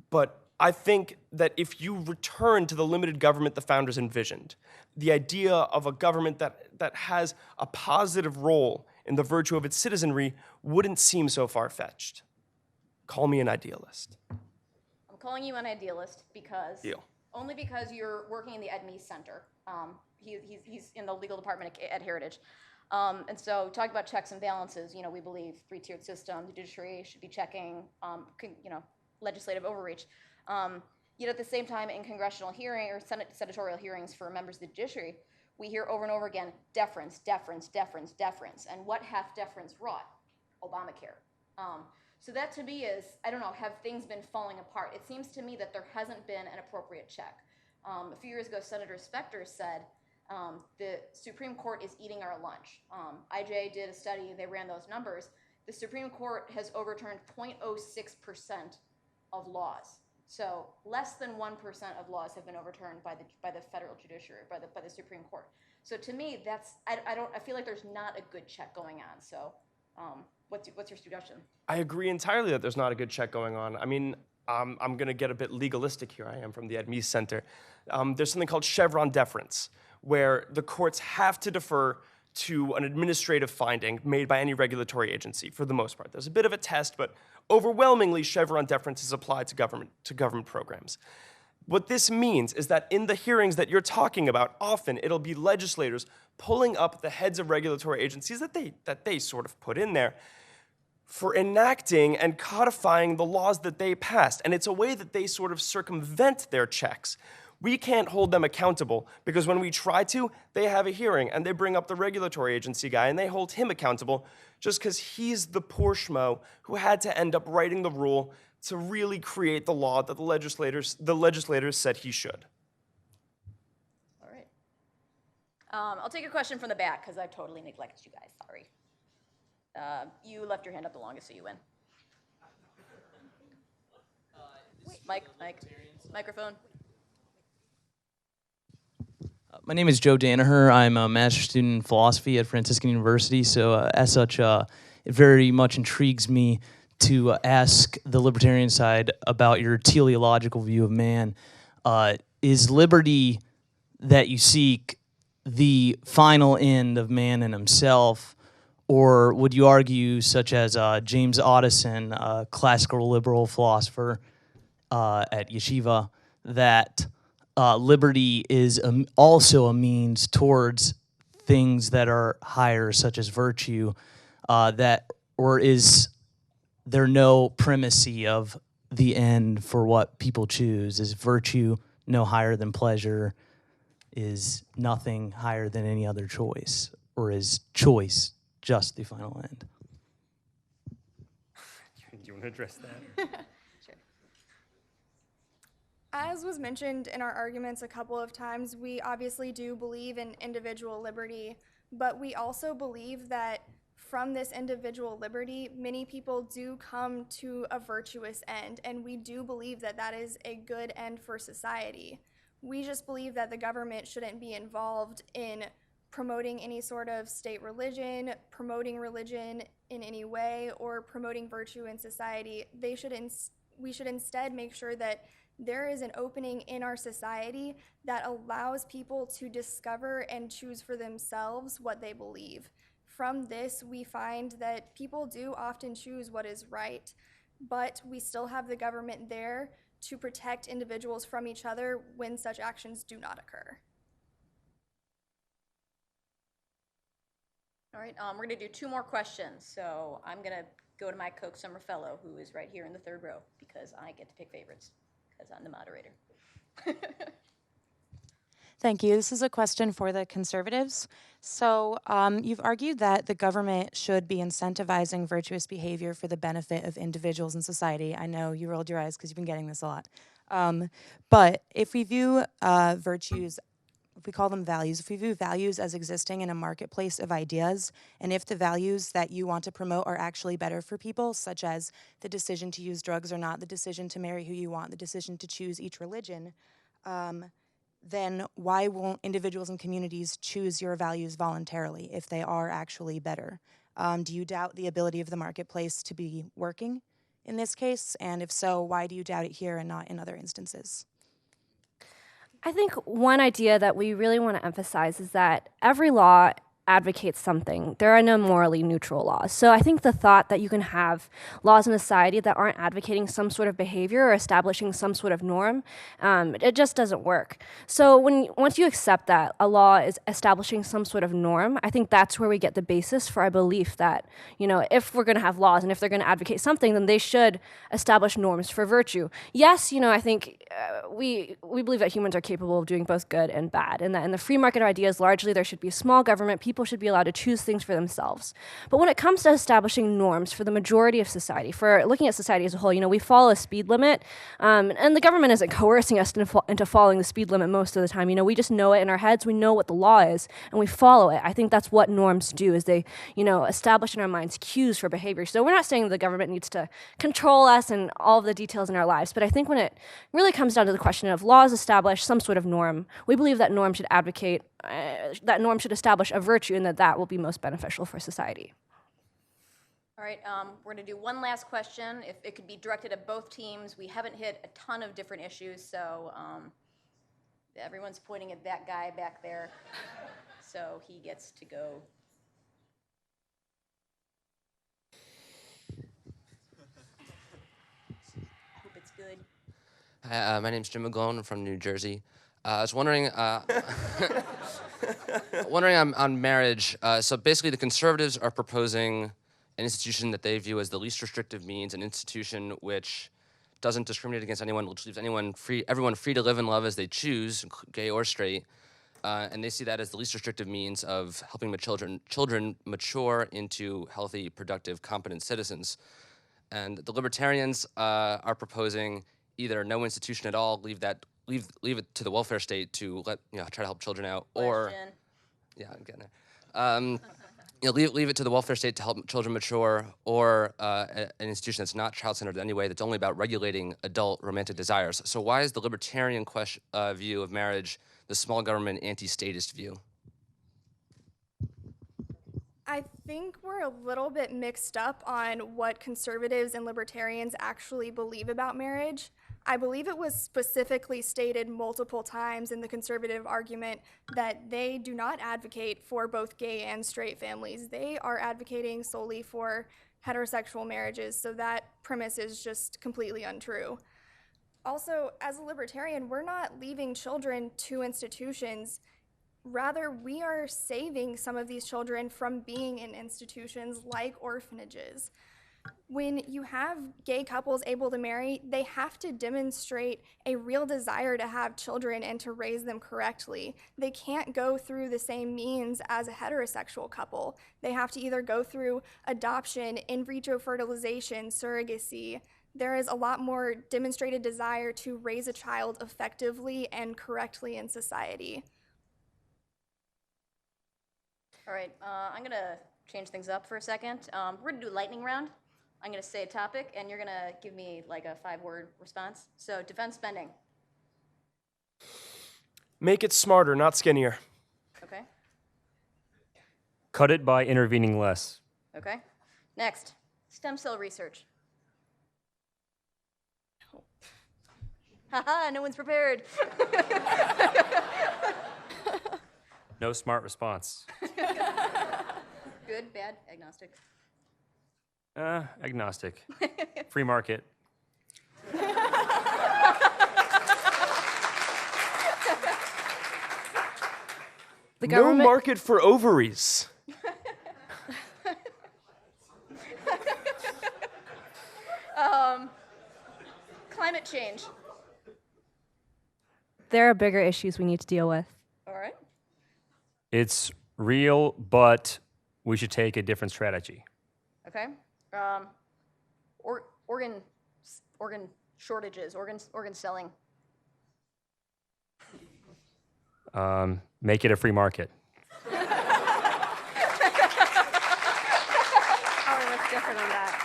But I think that if you return to the limited government the founders envisioned, the idea of a government that has a positive role in the virtue of its citizenry wouldn't seem so far-fetched. Call me an idealist. I'm calling you an idealist because Deal. only because you're working in the Ed Meese Center. He's in the legal department at Heritage. And so talking about checks and balances, we believe three-tiered system, the judiciary should be checking, legislative overreach. Yet at the same time, in congressional hearing or senatorial hearings for members of the judiciary, we hear over and over again, deference, deference, deference, deference. And what hath deference wrought? Obamacare. So that to me is, I don't know, have things been falling apart? It seems to me that there hasn't been an appropriate check. A few years ago, Senator Specter said, the Supreme Court is eating our lunch. IJ did a study, they ran those numbers. The Supreme Court has overturned 0.06% of laws. So less than 1% of laws have been overturned by the federal judiciary, by the Supreme Court. So to me, I feel like there's not a good check going on. So what's your suggestion? I agree entirely that there's not a good check going on. I mean, I'm going to get a bit legalistic here. I am from the Ed Meese Center. There's something called Chevron deference, where the courts have to defer to an administrative finding made by any regulatory agency for the most part. There's a bit of a test, but overwhelmingly Chevron deference is applied to government programs. What this means is that in the hearings that you're talking about, often it'll be legislators pulling up the heads of regulatory agencies that they sort of put in there for enacting and codifying the laws that they passed. And it's a way that they sort of circumvent their checks. We can't hold them accountable because when we try to, they have a hearing and they bring up the regulatory agency guy and they hold him accountable just because he's the poor schmo who had to end up writing the rule to really create the law that the legislators said he should. All right. I'll take a question from the back because I totally neglected you guys. Sorry. You left your hand up the longest, so you win. Microphone. My name is Joe Danaher. I'm a master's student in philosophy at Franciscan University, so as such, it very much intrigues me to ask the libertarian side about your teleological view of man. Is liberty that you seek the final end of man in himself, or would you argue, such as James Addison, a classical liberal philosopher at Yeshiva, that liberty is also a means towards things that are higher, such as virtue, or is there no primacy of the end for what people choose? Is virtue no higher than pleasure? Is nothing higher than any other choice? Or is choice just the final end? Do you want to address that? As was mentioned in our arguments a couple of times, we obviously do believe in individual liberty, but we also believe that from this individual liberty, many people do come to a virtuous end, and we do believe that that is a good end for society. We just believe that the government shouldn't be involved in promoting any sort of state religion, promoting religion in any way, or promoting virtue in society. We should instead make sure that there is an opening in our society that allows people to discover and choose for themselves what they believe. From this, we find that people do often choose what is right, but we still have the government there to protect individuals from each other when such actions do not occur. All right, we're going to do 2 more questions. So I'm going to go to my Coke Summer Fellow, who is right here in the 3rd row, because I get to pick favorites, because I'm the moderator. Thank you. This is a question for the conservatives. So you've argued that the government should be incentivizing virtuous behavior for the benefit of individuals in society. I know you rolled your eyes because you've been getting this a lot. But if we view virtues, if we call them values, if we view values as existing in a marketplace of ideas, and if the values that you want to promote are actually better for people, such as the decision to use drugs or not, the decision to marry who you want, the decision to choose each religion, then why won't individuals and communities choose your values voluntarily if they are actually better? Do you doubt the ability of the marketplace to be working in this case? And if so, why do you doubt it here and not in other instances? I think one idea that we really want to emphasize is that every law advocates something. There are no morally neutral laws. So I think the thought that you can have laws in a society that aren't advocating some sort of behavior or establishing some sort of norm, it just doesn't work. So once you accept that a law is establishing some sort of norm, I think that's where we get the basis for our belief that, if we're going to have laws and if they're going to advocate something, then they should establish norms for virtue. Yes, I think we believe that humans are capable of doing both good and bad, and that in the free market ideas, largely there should be small government. People should be allowed to choose things for themselves. But when it comes to establishing norms for the majority of society, for looking at society as a whole, we follow a speed limit, and the government isn't coercing us into following the speed limit most of the time. We just know it in our heads. We know what the law is, and we follow it. I think that's what norms do, is they, establish in our minds cues for behavior. So we're not saying the government needs to control us and all of the details in our lives, but I think when it really comes down to the question of laws establish some sort of norm, we believe that norm should advocate, that norm should establish a virtue, and that will be most beneficial for society. All right, we're going to do one last question. If it could be directed at both teams. We haven't hit a ton of different issues, so everyone's pointing at that guy back there. So he gets to go. Hope it's good. Hi, my name's Jim McGlone. I'm from New Jersey. I was wondering, on marriage. So basically, the conservatives are proposing an institution that they view as the least restrictive means, an institution which doesn't discriminate against anyone, which leaves everyone free to live and love as they choose, gay or straight. And they see that as the least restrictive means of helping children mature into healthy, productive, competent citizens. And the libertarians are proposing either no institution at all, leave it to the welfare state to try to help children out, or yeah, I'm getting there. Leave it to the welfare state to help children mature, or an institution that's not child-centered in any way, that's only about regulating adult romantic desires. So why is the libertarian view of marriage the small government anti-statist view? I think we're a little bit mixed up on what conservatives and libertarians actually believe about marriage. I believe it was specifically stated multiple times in the conservative argument that they do not advocate for both gay and straight families. They are advocating solely for heterosexual marriages, so that premise is just completely untrue. Also, as a libertarian, we're not leaving children to institutions. Rather, we are saving some of these children from being in institutions like orphanages. When you have gay couples able to marry, they have to demonstrate a real desire to have children and to raise them correctly. They can't go through the same means as a heterosexual couple. They have to either go through adoption, in vitro fertilization, surrogacy. There is a lot more demonstrated desire to raise a child effectively and correctly in society. All right, I'm going to change things up for a second. We're going to do a lightning round. I'm going to say a topic, and you're going to give me like a 5-word response. So, defense spending. Make it smarter, not skinnier. Okay. Cut it by intervening less. Okay. Next, stem cell research. Haha, no one's prepared. No smart response. Good, bad, agnostic. Agnostic. Free market. No market for ovaries. change? There are bigger issues we need to deal with. All right. It's real, but we should take a different strategy. Okay. Organ shortages, organ selling. Make it a free market. Oh, what's different on that?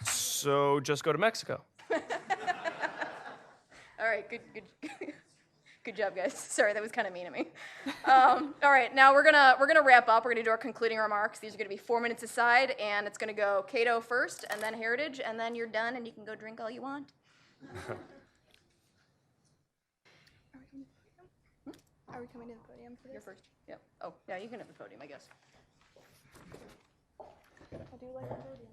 So just go to Mexico. All right, good job, guys. Sorry, that was kind of mean of me. All right, now we're gonna wrap up. We're gonna do our concluding remarks. These are gonna be 4 minutes aside, and it's gonna go Cato first, and then Heritage, and then you're done, and you can go drink all you want. Are we coming to the podium for this? You're first. Yep. Oh, yeah, you can have the podium, I guess. I do like the podium.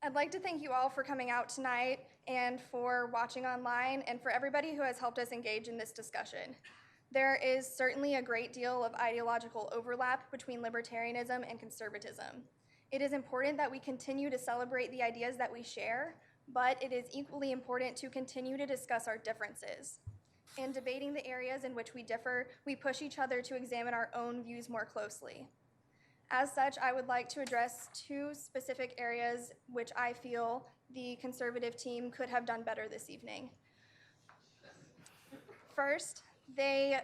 I'd like to thank you all for coming out tonight and for watching online and for everybody who has helped us engage in this discussion. There is certainly a great deal of ideological overlap between libertarianism and conservatism. It is important that we continue to celebrate the ideas that we share, but it is equally important to continue to discuss our differences. In debating the areas in which we differ, we push each other to examine our own views more closely. As such, I would like to address two specific areas which I feel the conservative team could have done better this evening. First, they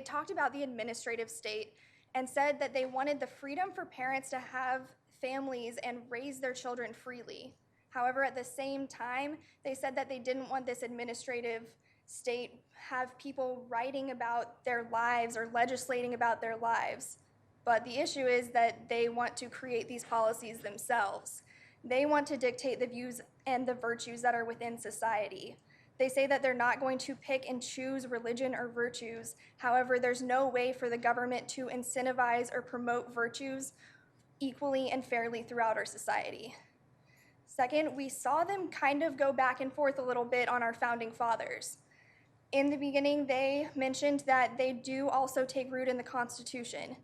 talked about the administrative state and said that they wanted the freedom for parents to have families and raise their children freely. However, at the same time, they said that they didn't want this administrative state have people writing about their lives or legislating about their lives. But the issue is that they want to create these policies themselves. They want to dictate the views and the virtues that are within society. They say that they're not going to pick and choose religion or virtues. However, there's no way for the government to incentivize or promote virtues equally and fairly throughout our society. Second, we saw them kind of go back and forth a little bit on our founding fathers. In the beginning, they mentioned that they do also take root in the Constitution.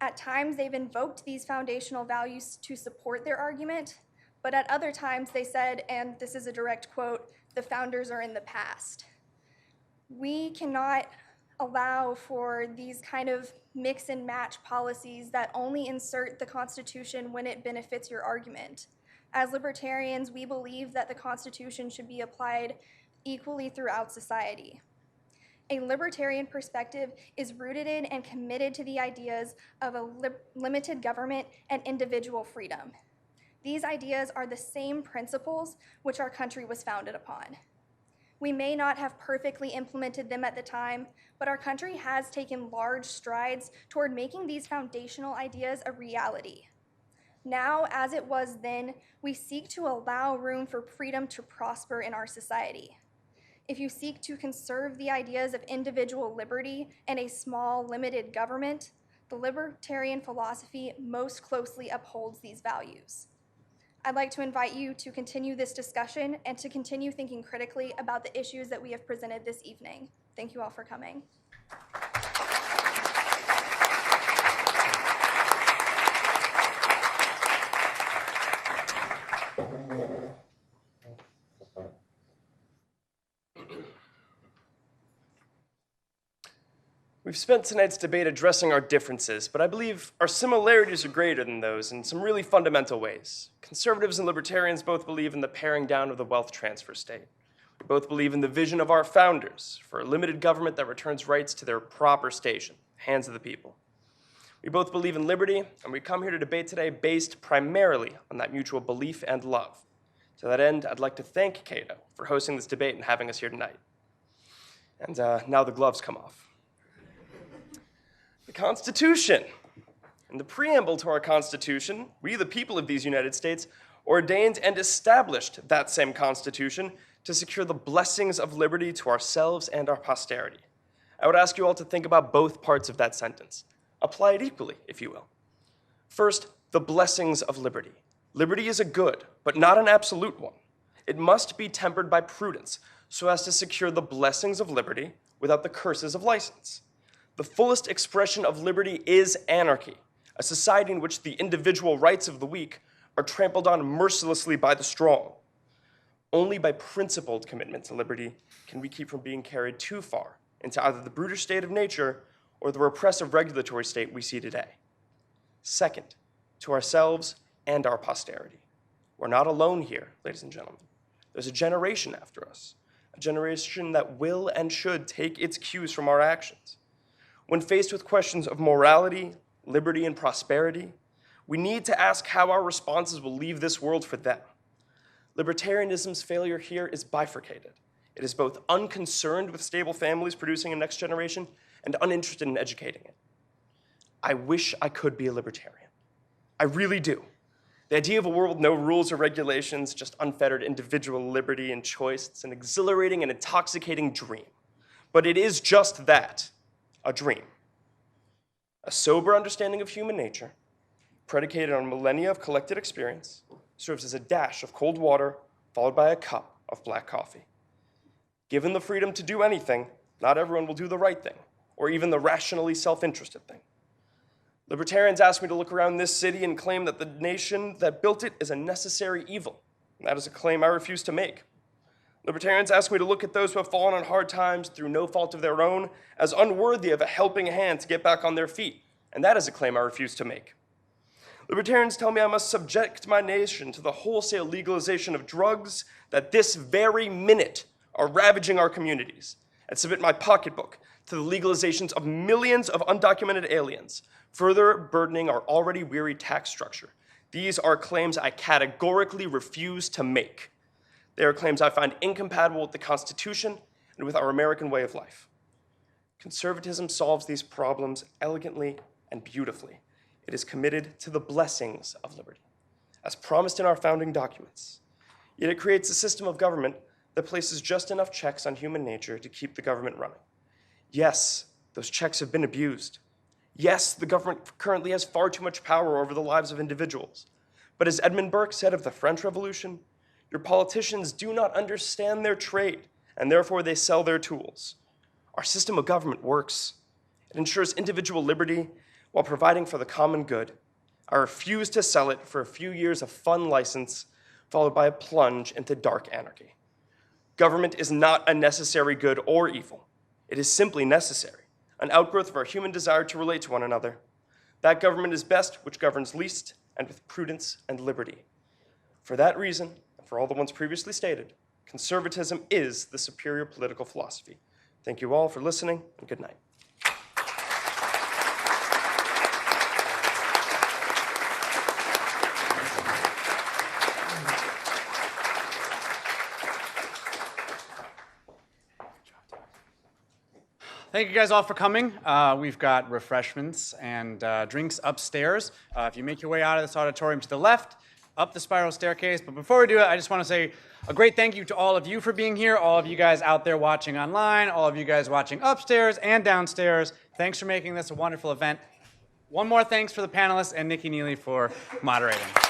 At times, they've invoked these foundational values to support their argument, but at other times they said, and this is a direct quote, "The founders are in the past." We cannot allow for these kind of mix and match policies that only insert the Constitution when it benefits your argument. As libertarians, we believe that the Constitution should be applied equally throughout society. A libertarian perspective is rooted in and committed to the ideas of a limited government and individual freedom. These ideas are the same principles which our country was founded upon. We may not have perfectly implemented them at the time, but our country has taken large strides toward making these foundational ideas a reality. Now, as it was then, we seek to allow room for freedom to prosper in our society. If you seek to conserve the ideas of individual liberty and a small, limited government, the libertarian philosophy most closely upholds these values. I'd like to invite you to continue this discussion and to continue thinking critically about the issues that we have presented this evening. Thank you all for coming. We've spent tonight's debate addressing our differences, but I believe our similarities are greater than those in some really fundamental ways. Conservatives and libertarians both believe in the paring down of the wealth transfer state. We both believe in the vision of our founders for a limited government that returns rights to their proper station, hands of the people. We both believe in liberty, and we come here to debate today based primarily on that mutual belief and love. To that end, I'd like to thank Cato for hosting this debate and having us here tonight. And now the gloves come off. The Constitution. In the preamble to our Constitution, we, the people of these United States, ordained and established that same Constitution to secure the blessings of liberty to ourselves and our posterity. I would ask you all to think about both parts of that sentence. Apply it equally, if you will. First, the blessings of liberty. Liberty is a good, but not an absolute one. It must be tempered by prudence so as to secure the blessings of liberty without the curses of license. The fullest expression of liberty is anarchy, a society in which the individual rights of the weak are trampled on mercilessly by the strong. Only by principled commitment to liberty can we keep from being carried too far into either the brutish state of nature or the repressive regulatory state we see today. Second, to ourselves and our posterity. We're not alone here, ladies and gentlemen. There's a generation after us, a generation that will and should take its cues from our actions. When faced with questions of morality, liberty, and prosperity, we need to ask how our responses will leave this world for them. Libertarianism's failure here is bifurcated. It is both unconcerned with stable families producing a next generation and uninterested in educating it. I wish I could be a libertarian. I really do. The idea of a world with no rules or regulations, just unfettered individual liberty and choice, it's an exhilarating and intoxicating dream. But it is just that, a dream. A sober understanding of human nature, predicated on millennia of collected experience, serves as a dash of cold water followed by a cup of black coffee. Given the freedom to do anything, not everyone will do the right thing, or even the rationally self-interested thing. Libertarians ask me to look around this city and claim that the nation that built it is a necessary evil. And that is a claim I refuse to make. Libertarians ask me to look at those who have fallen on hard times through no fault of their own as unworthy of a helping hand to get back on their feet. And that is a claim I refuse to make. Libertarians tell me I must subject my nation to the wholesale legalization of drugs that this very minute are ravaging our communities, and submit my pocketbook to the legalizations of millions of undocumented aliens, further burdening our already weary tax structure. These are claims I categorically refuse to make. They are claims I find incompatible with the Constitution and with our American way of life. Conservatism solves these problems elegantly and beautifully. It is committed to the blessings of liberty, as promised in our founding documents. Yet it creates a system of government that places just enough checks on human nature to keep the government running. Yes, those checks have been abused. Yes, the government currently has far too much power over the lives of individuals. But as Edmund Burke said of the French Revolution, your politicians do not understand their trade, and therefore they sell their tools. Our system of government works. It ensures individual liberty while providing for the common good. I refuse to sell it for a few years of fun license, followed by a plunge into dark anarchy. Government is not a necessary good or evil. It is simply necessary, an outgrowth of our human desire to relate to one another. That government is best which governs least and with prudence and liberty. For that reason, and for all the ones previously stated, conservatism is the superior political philosophy. Thank you all for listening, and good night. Thank you guys all for coming. We've got refreshments and drinks upstairs. If you make your way out of this auditorium to the left, up the spiral staircase. But before we do it, I just want to say a great thank you to all of you for being here, all of you guys out there watching online, all of you guys watching upstairs and downstairs. Thanks for making this a wonderful event. One more thanks for the panelists and Nikki Neely for moderating.